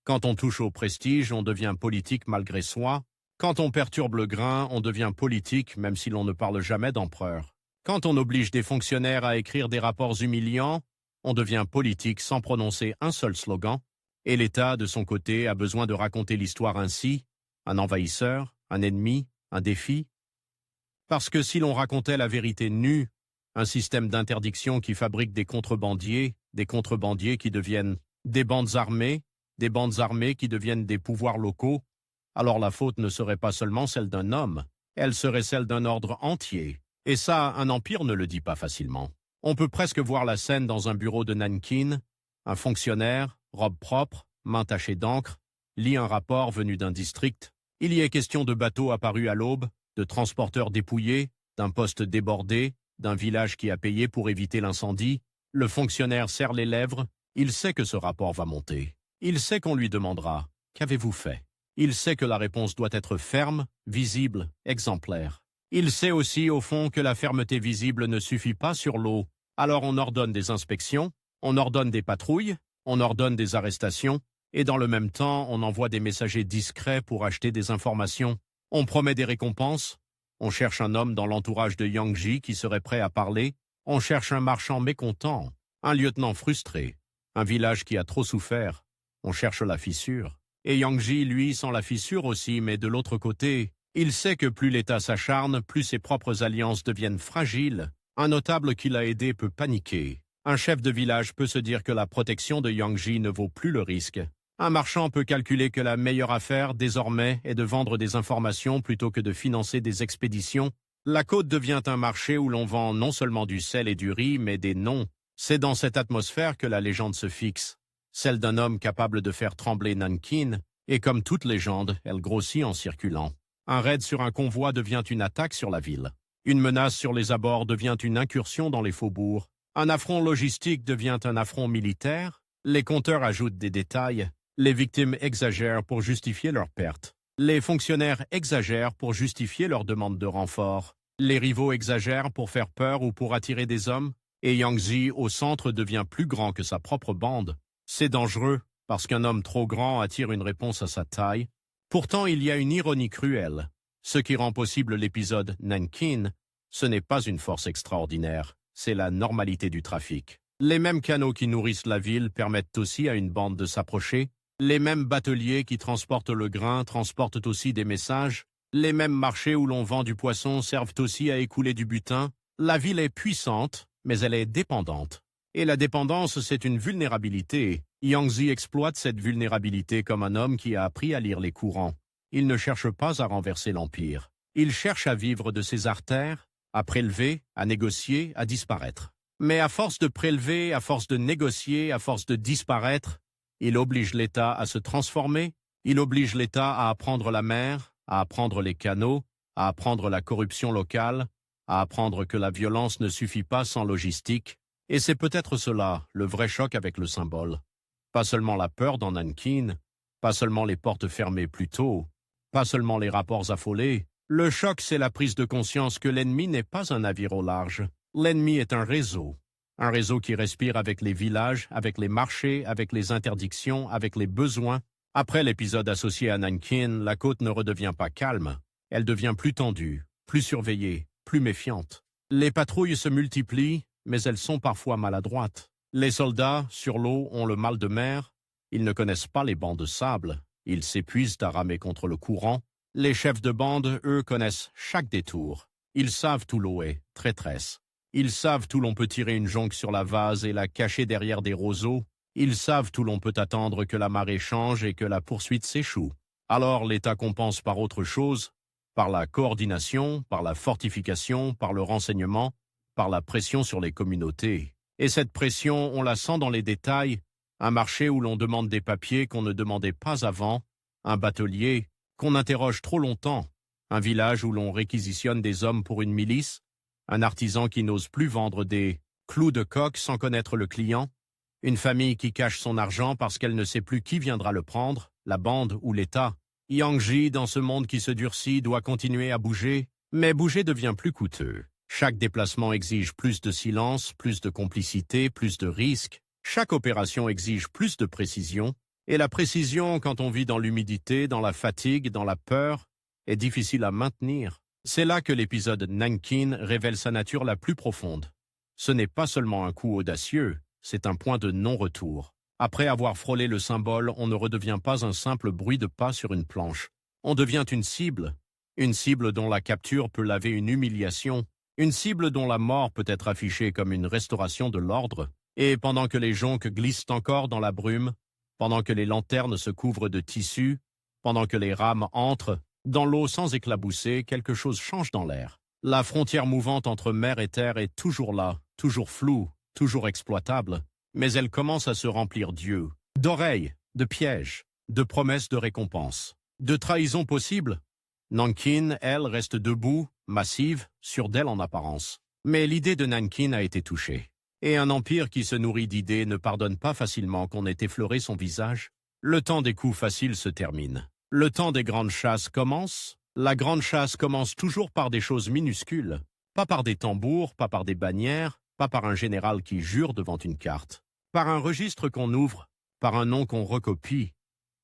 Quand on touche au prestige, on devient politique malgré soi. Quand on perturbe le grain, on devient politique même si l'on ne parle jamais d'empereur. Quand on oblige des fonctionnaires à écrire des rapports humiliants, on devient politique sans prononcer un seul slogan. Et l'État, de son côté, a besoin de raconter l'histoire ainsi, un envahisseur, un ennemi, un défi. Parce que si l'on racontait la vérité nue, un système d'interdiction qui fabrique des contrebandiers qui deviennent des bandes armées qui deviennent des pouvoirs locaux, alors la faute ne serait pas seulement celle d'un homme, elle serait celle d'un ordre entier. Et ça, un empire ne le dit pas facilement. On peut presque voir la scène dans un bureau de Nankin, un fonctionnaire, robe propre, main tachée d'encre, lit un rapport venu d'un district. Il y est question de bateaux apparus à l'aube, de transporteurs dépouillés, d'un poste débordé, d'un village qui a payé pour éviter l'incendie. Le fonctionnaire serre les lèvres. Il sait que ce rapport va monter. Il sait qu'on lui demandera « Qu'avez-vous fait ?» Il sait que la réponse doit être ferme, visible, exemplaire. Il sait aussi, au fond, que la fermeté visible ne suffit pas sur l'eau. Alors on ordonne des inspections, on ordonne des patrouilles, on ordonne des arrestations, et dans le même temps, on envoie des messagers discrets pour acheter des informations. On promet des récompenses, on cherche un homme dans l'entourage de Yang Ji qui serait prêt à parler, on cherche un marchand mécontent, un lieutenant frustré, un village qui a trop souffert, on cherche la fissure. Et Yang Ji, lui, sent la fissure aussi, mais de l'autre côté, il sait que plus l'État s'acharne, plus ses propres alliances deviennent fragiles. Un notable qui l'a aidé peut paniquer. Un chef de village peut se dire que la protection de Yang Ji ne vaut plus le risque. Un marchand peut calculer que la meilleure affaire, désormais, est de vendre des informations plutôt que de financer des expéditions. La côte devient un marché où l'on vend non seulement du sel et du riz, mais des noms. C'est dans cette atmosphère que la légende se fixe. Celle d'un homme capable de faire trembler Nankin, et comme toute légende, elle grossit en circulant. Un raid sur un convoi devient une attaque sur la ville. Une menace sur les abords devient une incursion dans les faubourgs. Un affront logistique devient un affront militaire. Les compteurs ajoutent des détails. Les victimes exagèrent pour justifier leurs pertes. Les fonctionnaires exagèrent pour justifier leur demande de renfort. Les rivaux exagèrent pour faire peur ou pour attirer des hommes. Et Yang Ji, au centre, devient plus grand que sa propre bande. C'est dangereux, parce qu'un homme trop grand attire une réponse à sa taille. Pourtant, il y a une ironie cruelle. Ce qui rend possible l'épisode Nankin, ce n'est pas une force extraordinaire, c'est la normalité du trafic. Les mêmes canaux qui nourrissent la ville permettent aussi à une bande de s'approcher. Les mêmes bateliers qui transportent le grain transportent aussi des messages. Les mêmes marchés où l'on vend du poisson servent aussi à écouler du butin. La ville est puissante, mais elle est dépendante. Et la dépendance, c'est une vulnérabilité. Yang Ji exploite cette vulnérabilité comme un homme qui a appris à lire les courants. Il ne cherche pas à renverser l'empire. Il cherche à vivre de ses artères, à prélever, à négocier, à disparaître. Mais à force de prélever, à force de négocier, à force de disparaître, il oblige l'État à se transformer, il oblige l'État à apprendre la mer, à apprendre les canaux, à apprendre la corruption locale, à apprendre que la violence ne suffit pas sans logistique. Et c'est peut-être cela, le vrai choc avec le symbole. Pas seulement la peur dans Nankin, pas seulement les portes fermées plus tôt, pas seulement les rapports affolés. Le choc, c'est la prise de conscience que l'ennemi n'est pas un navire au large. L'ennemi est un réseau qui respire avec les villages, avec les marchés, avec les interdictions, avec les besoins. Après l'épisode associé à Nankin, la côte ne redevient pas calme. Elle devient plus tendue, plus surveillée, plus méfiante. Les patrouilles se multiplient, mais elles sont parfois maladroites. Les soldats, sur l'eau, ont le mal de mer. Ils ne connaissent pas les bancs de sable. Ils s'épuisent à ramer contre le courant. Les chefs de bande, eux, connaissent chaque détour. Ils savent où l'eau est, traîtresse. Ils savent où l'on peut tirer une jonque sur la vase et la cacher derrière des roseaux. Ils savent où l'on peut attendre que la marée change et que la poursuite s'échoue. Alors l'État compense par autre chose, par la coordination, par la fortification, par le renseignement, par la pression sur les communautés. Et cette pression, on la sent dans les détails. Un marché où l'on demande des papiers qu'on ne demandait pas avant, un batelier qu'on interroge trop longtemps, un village où l'on réquisitionne des hommes pour une milice, un artisan qui n'ose plus vendre des clous de coq sans connaître le client, une famille qui cache son argent parce qu'elle ne sait plus qui viendra le prendre, la bande ou l'État. Yang Ji, dans ce monde qui se durcit, doit continuer à bouger, mais bouger devient plus coûteux. Chaque déplacement exige plus de silence, plus de complicité, plus de risques. Chaque opération exige plus de précision. Et la précision, quand on vit dans l'humidité, dans la fatigue, dans la peur, est difficile à maintenir. C'est là que l'épisode Nankin révèle sa nature la plus profonde. Ce n'est pas seulement un coup audacieux, c'est un point de non-retour. Après avoir frôlé le symbole, on ne redevient pas un simple bruit de pas sur une planche. On devient une cible dont la capture peut laver une humiliation, une cible dont la mort peut être affichée comme une restauration de l'ordre. Et pendant que les jonques glissent encore dans la brume, pendant que les lanternes se couvrent de tissu, pendant que les rames entrent dans l'eau sans éclabousser, quelque chose change dans l'air. La frontière mouvante entre mer et terre est toujours là, toujours floue, toujours exploitable, mais elle commence à se remplir d'yeux, d'oreilles, de pièges, de promesses de récompenses, de trahisons possibles. Nankin, elle, reste debout, massive, sûre d'elle en apparence. Mais l'idée de Nankin a été touchée. Et un empire qui se nourrit d'idées ne pardonne pas facilement qu'on ait effleuré son visage. Le temps des coups faciles se termine. Le temps des grandes chasses commence. La grande chasse commence toujours par des choses minuscules. Pas par des tambours, pas par des bannières, pas par un général qui jure devant une carte, par un registre qu'on ouvre, par un nom qu'on recopie,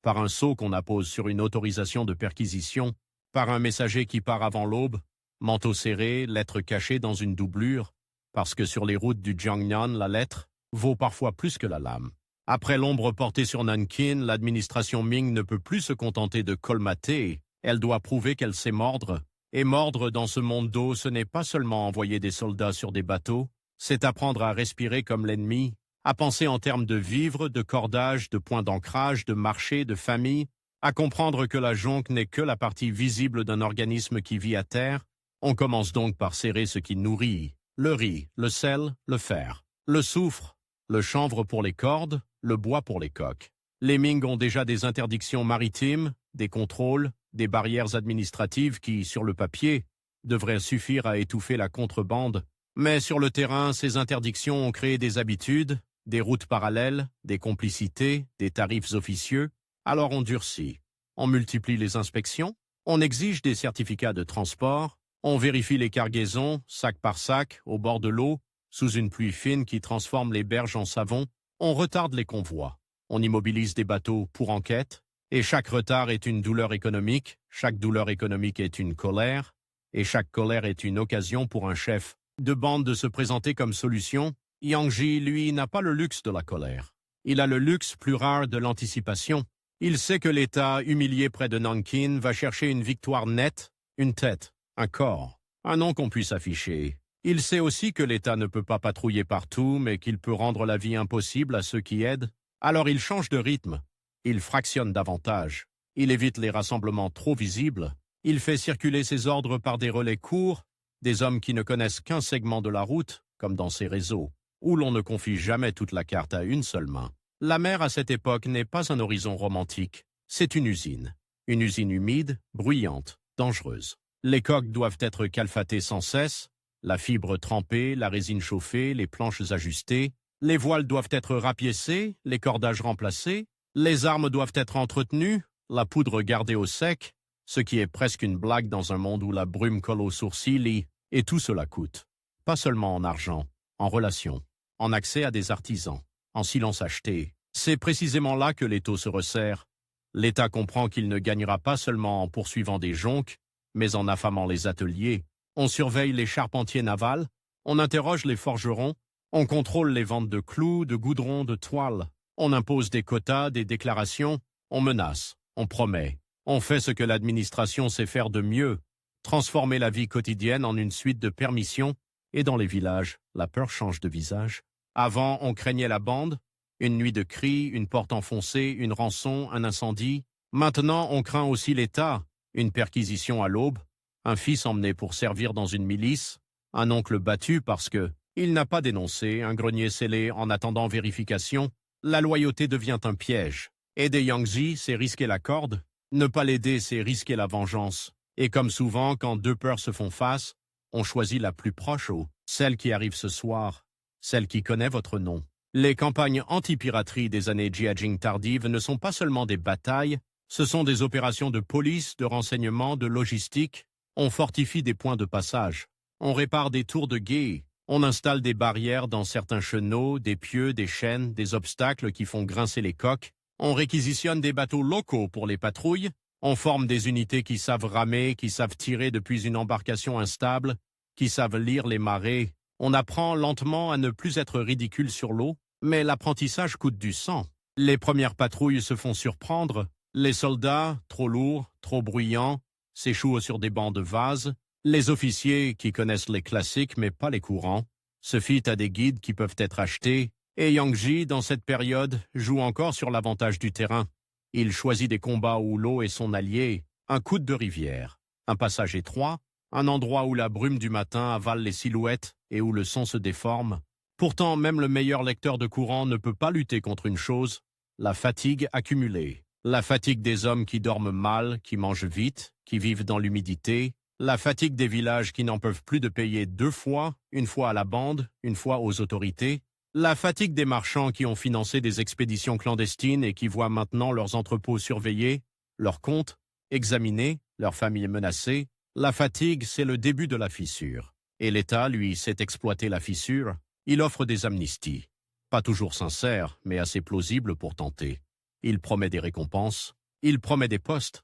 par un sceau qu'on appose sur une autorisation de perquisition, par un messager qui part avant l'aube, manteau serré, lettre cachée dans une doublure, parce que sur les routes du Jiangnan, la lettre vaut parfois plus que la lame. Après l'ombre portée sur Nankin, l'administration Ming ne peut plus se contenter de colmater, elle doit prouver qu'elle sait mordre. Et mordre dans ce monde d'eau, ce n'est pas seulement envoyer des soldats sur des bateaux, c'est apprendre à respirer comme l'ennemi, à penser en termes de vivre, de cordage, de points d'ancrage, de marché, de famille, à comprendre que la jonque n'est que la partie visible d'un organisme qui vit à terre. On commence donc par serrer ce qui nourrit, le riz, le sel, le fer, le soufre, le chanvre pour les cordes, le bois pour les coques. Les Ming ont déjà des interdictions maritimes, des contrôles, des barrières administratives qui, sur le papier, devraient suffire à étouffer la contrebande. Mais sur le terrain, ces interdictions ont créé des habitudes, des routes parallèles, des complicités, des tarifs officieux. Alors on durcit. On multiplie les inspections, on exige des certificats de transport, on vérifie les cargaisons, sac par sac, au bord de l'eau, sous une pluie fine qui transforme les berges en savon, on retarde les convois. On immobilise des bateaux pour enquête, et chaque retard est une douleur économique, chaque douleur économique est une colère, et chaque colère est une occasion pour un chef de bande de se présenter comme solution. Yang Ji, lui, n'a pas le luxe de la colère. Il a le luxe plus rare de l'anticipation. Il sait que l'État, humilié près de Nankin, va chercher une victoire nette, une tête, un corps, un nom qu'on puisse afficher. Il sait aussi que l'État ne peut pas patrouiller partout, mais qu'il peut rendre la vie impossible à ceux qui aident. Alors il change de rythme. Il fractionne davantage. Il évite les rassemblements trop visibles. Il fait circuler ses ordres par des relais courts, des hommes qui ne connaissent qu'un segment de la route, comme dans ces réseaux, où l'on ne confie jamais toute la carte à une seule main. La mer à cette époque n'est pas un horizon romantique, c'est une usine. Une usine humide, bruyante, dangereuse. Les coques doivent être calfatées sans cesse, la fibre trempée, la résine chauffée, les planches ajustées, les voiles doivent être rapiécées, les cordages remplacés, les armes doivent être entretenues, la poudre gardée au sec, ce qui est presque une blague dans un monde où la brume colle aux sourcils, et tout cela coûte. Pas seulement en argent, en relations, en accès à des artisans, en silence acheté. C'est précisément là que l'étau se resserre. L'État comprend qu'il ne gagnera pas seulement en poursuivant des jonques, mais en affamant les ateliers. On surveille les charpentiers navals, on interroge les forgerons, on contrôle les ventes de clous, de goudron, de toiles. On impose des quotas, des déclarations, on menace, on promet. On fait ce que l'administration sait faire de mieux, transformer la vie quotidienne en une suite de permissions, et dans les villages, la peur change de visage. Avant, on craignait la bande, une nuit de cris, une porte enfoncée, une rançon, un incendie. Maintenant, on craint aussi l'État, une perquisition à l'aube, un fils emmené pour servir dans une milice, un oncle battu parce que il n'a pas dénoncé, un grenier scellé en attendant vérification. La loyauté devient un piège. Aider Yang Ji, c'est risquer la corde. Ne pas l'aider, c'est risquer la vengeance. Et comme souvent, quand deux peurs se font face, on choisit la plus proche, celle qui arrive ce soir, celle qui connaît votre nom. Les campagnes anti-piraterie des années Jiajing tardives ne sont pas seulement des batailles, ce sont des opérations de police, de renseignement, de logistique. On fortifie des points de passage. On répare des tours de guet. On installe des barrières dans certains chenaux, des pieux, des chaînes, des obstacles qui font grincer les coques. On réquisitionne des bateaux locaux pour les patrouilles. On forme des unités qui savent ramer, qui savent tirer depuis une embarcation instable, qui savent lire les marées. On apprend lentement à ne plus être ridicule sur l'eau, mais l'apprentissage coûte du sang. Les premières patrouilles se font surprendre. Les soldats, trop lourds, trop bruyants, s'échouent sur des bancs de vase. Les officiers, qui connaissent les classiques mais pas les courants, se fient à des guides qui peuvent être achetés. Et Yang Ji, dans cette période, joue encore sur l'avantage du terrain. Il choisit des combats où l'eau est son allié, un coude de rivière, un passage étroit, un endroit où la brume du matin avale les silhouettes et où le son se déforme. Pourtant, même le meilleur lecteur de courant ne peut pas lutter contre une chose, la fatigue accumulée. La fatigue des hommes qui dorment mal, qui mangent vite, qui vivent dans l'humidité. La fatigue des villages qui n'en peuvent plus de payer 2 fois, une fois à la bande, une fois aux autorités. La fatigue des marchands qui ont financé des expéditions clandestines et qui voient maintenant leurs entrepôts surveillés, leurs comptes examinés, leurs familles menacées. La fatigue, c'est le début de la fissure. Et l'État, lui, sait exploiter la fissure. Il offre des amnisties. Pas toujours sincères, mais assez plausibles pour tenter. Il promet des récompenses. Il promet des postes.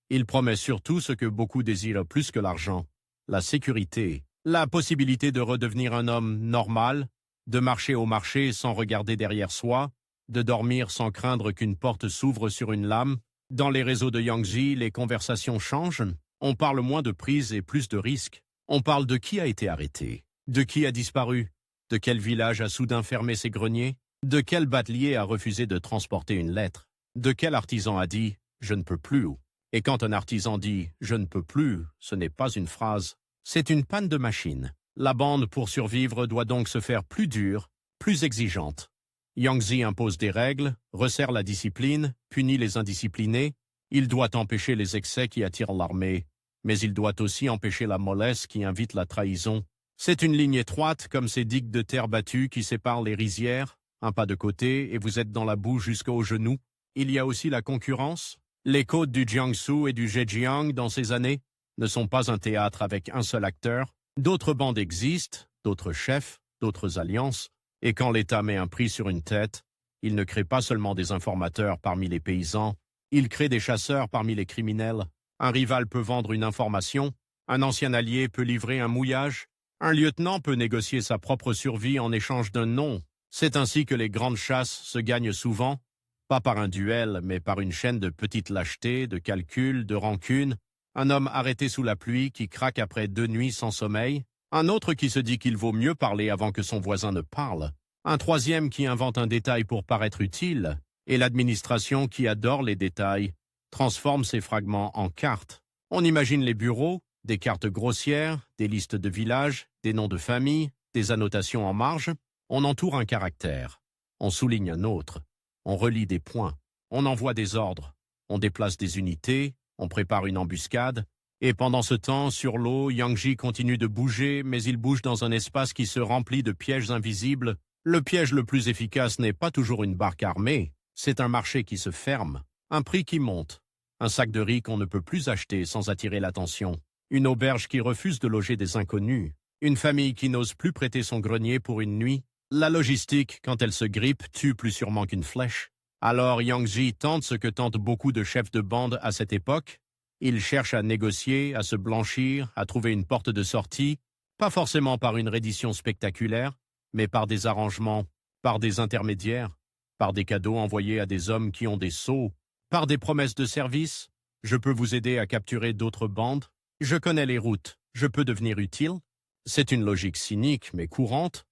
Il promet surtout ce que beaucoup désirent plus que l'argent, la sécurité, la possibilité de redevenir un homme normal, de marcher au marché sans regarder derrière soi, de dormir sans craindre qu'une porte s'ouvre sur une lame. Dans les réseaux de Yangji, les conversations changent. On parle moins de prises et plus de risques. On parle de qui a été arrêté, de qui a disparu, de quel village a soudain fermé ses greniers, de quel batelier a refusé de transporter une lettre, de quel artisan a dit « je ne peux plus ». Et quand un artisan dit « je ne peux plus », ce n'est pas une phrase, c'est une panne de machine. La bande pour survivre doit donc se faire plus dure, plus exigeante. Yangzi impose des règles, resserre la discipline, punit les indisciplinés. Il doit empêcher les excès qui attirent l'armée, mais il doit aussi empêcher la mollesse qui invite la trahison. C'est une ligne étroite comme ces digues de terre battue qui séparent les rizières, un pas de côté et vous êtes dans la boue jusqu'aux genoux. Il y a aussi la concurrence. Les côtes du Jiangsu et du Zhejiang dans ces années ne sont pas un théâtre avec un seul acteur. D'autres bandes existent, d'autres chefs, d'autres alliances. Et quand l'État met un prix sur une tête, il ne crée pas seulement des informateurs parmi les paysans, il crée des chasseurs parmi les criminels. Un rival peut vendre une information, un ancien allié peut livrer un mouillage, un lieutenant peut négocier sa propre survie en échange d'un nom. C'est ainsi que les grandes chasses se gagnent souvent, pas par un duel, mais par une chaîne de petites lâchetés, de calculs, de rancunes. Un homme arrêté sous la pluie qui craque après 2 nuits sans sommeil, un autre qui se dit qu'il vaut mieux parler avant que son voisin ne parle, un troisième qui invente un détail pour paraître utile, et l'administration qui adore les détails transforme ces fragments en cartes. On imagine les bureaux, des cartes grossières, des listes de villages, des noms de famille, des annotations en marge. On entoure un caractère, on souligne un autre, on relie des points, on envoie des ordres, on déplace des unités, on prépare une embuscade. Et pendant ce temps, sur l'eau, Yangji continue de bouger, mais il bouge dans un espace qui se remplit de pièges invisibles. Le piège le plus efficace n'est pas toujours une barque armée, c'est un marché qui se ferme, un prix qui monte, un sac de riz qu'on ne peut plus acheter sans attirer l'attention, une auberge qui refuse de loger des inconnus, une famille qui n'ose plus prêter son grenier pour une nuit. La logistique, quand elle se grippe, tue plus sûrement qu'une flèche. Alors Yangji tente ce que tentent beaucoup de chefs de bande à cette époque. Il cherche à négocier, à se blanchir, à trouver une porte de sortie, pas forcément par une reddition spectaculaire, mais par des arrangements, par des intermédiaires, par des cadeaux envoyés à des hommes qui ont des sceaux, par des promesses de service. Je peux vous aider à capturer d'autres bandes. Je connais les routes. Je peux devenir utile. C'est une logique cynique, mais courante.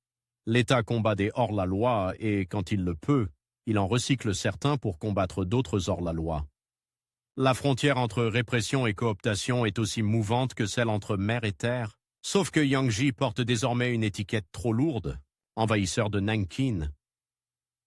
L'État combat des hors-la-loi et, quand il le peut, il en recycle certains pour combattre d'autres hors-la-loi. La frontière entre répression et cooptation est aussi mouvante que celle entre mer et terre, sauf que Yangji porte désormais une étiquette trop lourde, envahisseur de Nankin.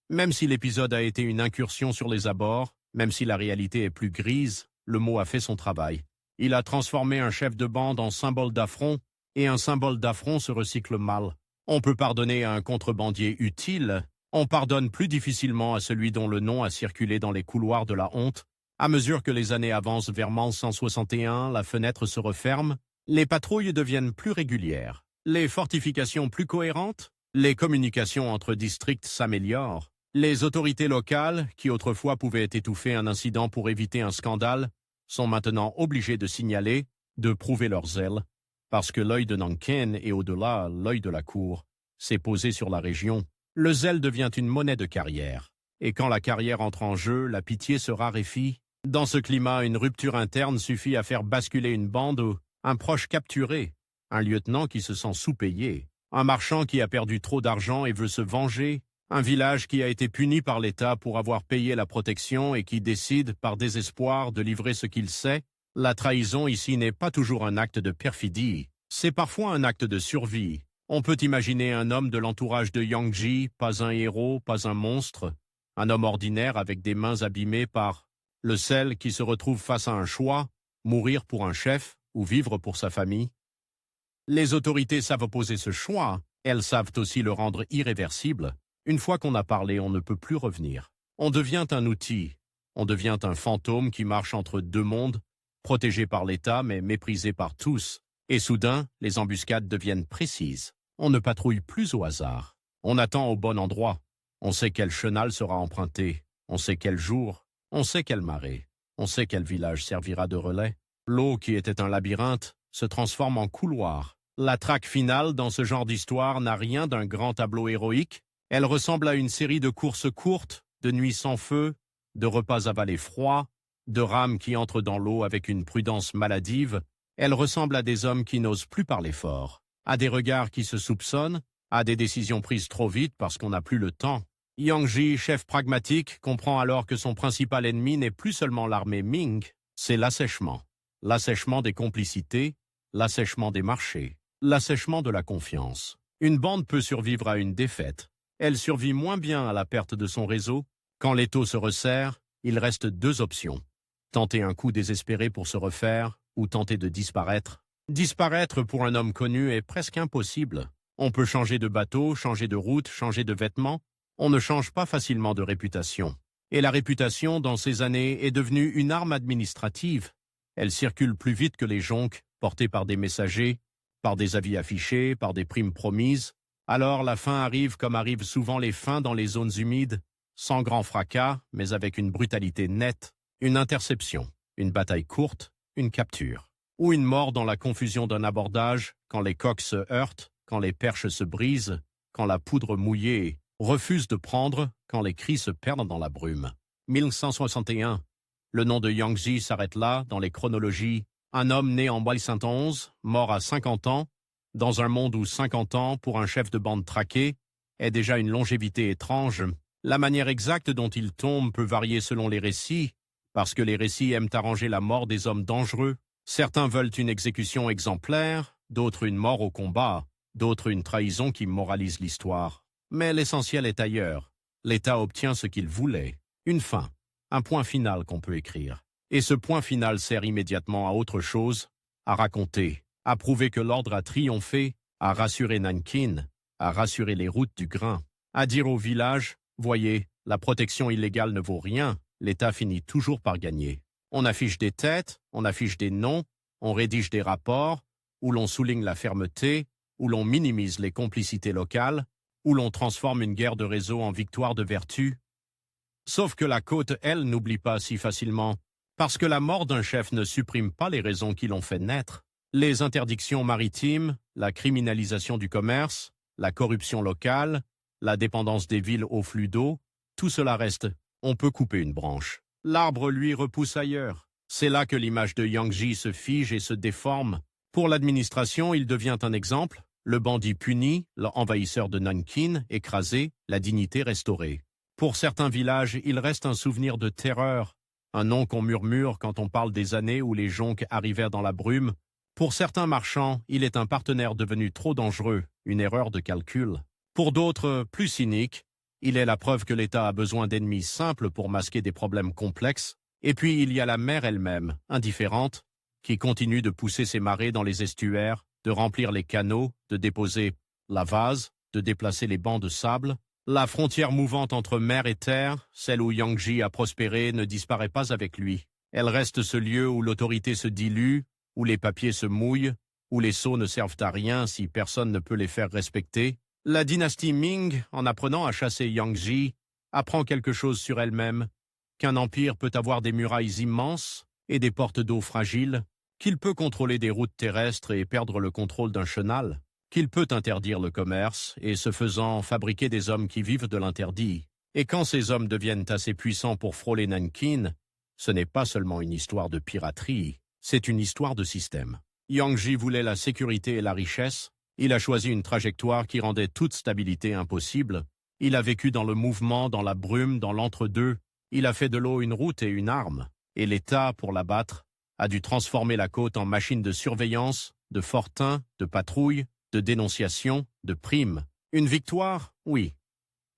Même si l'épisode a été une incursion sur les abords, même si la réalité est plus grise, le mot a fait son travail. Il a transformé un chef de bande en symbole d'affront, et un symbole d'affront se recycle mal. On peut pardonner à un contrebandier utile, on pardonne plus difficilement à celui dont le nom a circulé dans les couloirs de la honte. À mesure que les années avancent vers 1161, la fenêtre se referme, les patrouilles deviennent plus régulières, les fortifications plus cohérentes, les communications entre districts s'améliorent, les autorités locales, qui autrefois pouvaient étouffer un incident pour éviter un scandale, sont maintenant obligées de signaler, de prouver leur zèle, parce que l'œil de Nankin et au-delà l'œil de la cour s'est posé sur la région. Le zèle devient une monnaie de carrière, et quand la carrière entre en jeu, la pitié se raréfie. Dans ce climat, une rupture interne suffit à faire basculer une bande ou un proche capturé, un lieutenant qui se sent sous-payé, un marchand qui a perdu trop d'argent et veut se venger, un village qui a été puni par l'État pour avoir payé la protection et qui décide, par désespoir, de livrer ce qu'il sait. La trahison ici n'est pas toujours un acte de perfidie, c'est parfois un acte de survie. On peut imaginer un homme de l'entourage de Yangji, pas un héros, pas un monstre, un homme ordinaire avec des mains abîmées par le sel qui se retrouve face à un choix, mourir pour un chef ou vivre pour sa famille. Les autorités savent opposer ce choix, elles savent aussi le rendre irréversible. Une fois qu'on a parlé, on ne peut plus revenir. On devient un outil, on devient un fantôme qui marche entre deux mondes, protégé par l'État mais méprisé par tous. Et soudain, les embuscades deviennent précises. On ne patrouille plus au hasard. On attend au bon endroit. On sait quel chenal sera emprunté. On sait quel jour. On sait quelle marée. On sait quel village servira de relais. L'eau, qui était un labyrinthe, se transforme en couloir. La traque finale dans ce genre d'histoire n'a rien d'un grand tableau héroïque. Elle ressemble à une série de courses courtes, de nuits sans feu, de repas avalés froids, de rames qui entrent dans l'eau avec une prudence maladive. Elle ressemble à des hommes qui n'osent plus parler fort, à des regards qui se soupçonnent, à des décisions prises trop vite parce qu'on n'a plus le temps. Yang Ji, chef pragmatique, comprend alors que son principal ennemi n'est plus seulement l'armée Ming, c'est l'assèchement. L'assèchement des complicités, l'assèchement des marchés, l'assèchement de la confiance. Une bande peut survivre à une défaite. Elle survit moins bien à la perte de son réseau. Quand l'étau se resserre, il reste deux options. Tenter un coup désespéré pour se refaire ou tenter de disparaître. Disparaître pour un homme connu est presque impossible. On peut changer de bateau, changer de route, changer de vêtements. On ne change pas facilement de réputation. Et la réputation, dans ces années, est devenue une arme administrative. Elle circule plus vite que les jonques, portée par des messagers, par des avis affichés, par des primes promises. Alors la fin arrive comme arrivent souvent les fins dans les zones humides, sans grand fracas, mais avec une brutalité nette, une interception, une bataille courte, une capture. Ou une mort dans la confusion d'un abordage, quand les coques se heurtent, quand les perches se brisent, quand la poudre mouillée refuse de prendre, quand les cris se perdent dans la brume. 1161. Le nom de Yang Ji s'arrête là, dans les chronologies. Un homme né en 1111, mort à 50 ans, dans un monde où 50 ans, pour un chef de bande traqué, est déjà une longévité étrange. La manière exacte dont il tombe peut varier selon les récits, parce que les récits aiment arranger la mort des hommes dangereux. Certains veulent une exécution exemplaire, d'autres une mort au combat, d'autres une trahison qui moralise l'histoire. Mais l'essentiel est ailleurs. L'État obtient ce qu'il voulait, une fin, un point final qu'on peut écrire. Et ce point final sert immédiatement à autre chose, à raconter, à prouver que l'ordre a triomphé, à rassurer Nankin, à rassurer les routes du grain, à dire au village, voyez, la protection illégale ne vaut rien, l'État finit toujours par gagner. On affiche des têtes, on affiche des noms, on rédige des rapports, où l'on souligne la fermeté, où l'on minimise les complicités locales, où l'on transforme une guerre de réseau en victoire de vertu. Sauf que la côte, elle, n'oublie pas si facilement, parce que la mort d'un chef ne supprime pas les raisons qui l'ont fait naître. Les interdictions maritimes, la criminalisation du commerce, la corruption locale, la dépendance des villes au flux d'eau, tout cela reste. On peut couper une branche. L'arbre, lui, repousse ailleurs. C'est là que l'image de Yang Ji se fige et se déforme. Pour l'administration, il devient un exemple. Le bandit puni, l'envahisseur de Nankin, écrasé, la dignité restaurée. Pour certains villages, il reste un souvenir de terreur, un nom qu'on murmure quand on parle des années où les jonques arrivèrent dans la brume. Pour certains marchands, il est un partenaire devenu trop dangereux, une erreur de calcul. Pour d'autres, plus cyniques, il est la preuve que l'État a besoin d'ennemis simples pour masquer des problèmes complexes. Et puis il y a la mer elle-même, indifférente, qui continue de pousser ses marées dans les estuaires, de remplir les canaux, de déposer la vase, de déplacer les bancs de sable. La frontière mouvante entre mer et terre, celle où Yang Ji a prospéré, ne disparaît pas avec lui. Elle reste ce lieu où l'autorité se dilue, où les papiers se mouillent, où les sceaux ne servent à rien si personne ne peut les faire respecter. La dynastie Ming, en apprenant à chasser Yang Ji, apprend quelque chose sur elle-même, qu'un empire peut avoir des murailles immenses et des portes d'eau fragiles, qu'il peut contrôler des routes terrestres et perdre le contrôle d'un chenal, qu'il peut interdire le commerce et, ce faisant, fabriquer des hommes qui vivent de l'interdit. Et quand ces hommes deviennent assez puissants pour frôler Nankin, ce n'est pas seulement une histoire de piraterie, c'est une histoire de système. Yang Ji voulait la sécurité et la richesse. Il a choisi une trajectoire qui rendait toute stabilité impossible. Il a vécu dans le mouvement, dans la brume, dans l'entre-deux. Il a fait de l'eau une route et une arme. Et l'État, pour l'abattre, a dû transformer la côte en machine de surveillance, de fortin, de patrouille, de dénonciation, de prime. Une victoire, oui.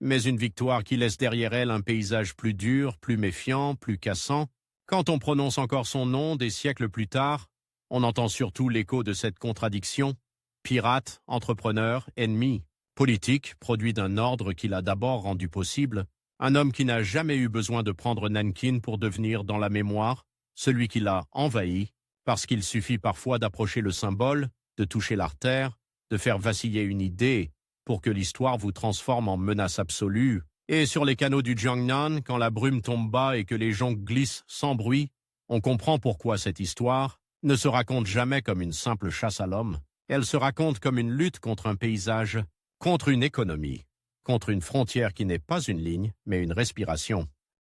Mais une victoire qui laisse derrière elle un paysage plus dur, plus méfiant, plus cassant. Quand on prononce encore son nom des siècles plus tard, on entend surtout l'écho de cette contradiction. Pirate, entrepreneur, ennemi, politique, produit d'un ordre qu'il a d'abord rendu possible, un homme qui n'a jamais eu besoin de prendre Nankin pour devenir, dans la mémoire, celui qui l'a envahi, parce qu'il suffit parfois d'approcher le symbole, de toucher l'artère, de faire vaciller une idée, pour que l'histoire vous transforme en menace absolue. Et sur les canaux du Jiangnan, quand la brume tombe bas et que les jonques glissent sans bruit, on comprend pourquoi cette histoire ne se raconte jamais comme une simple chasse à l'homme. Elle se raconte comme une lutte contre un paysage, contre une économie, contre une frontière qui n'est pas une ligne, mais une respiration.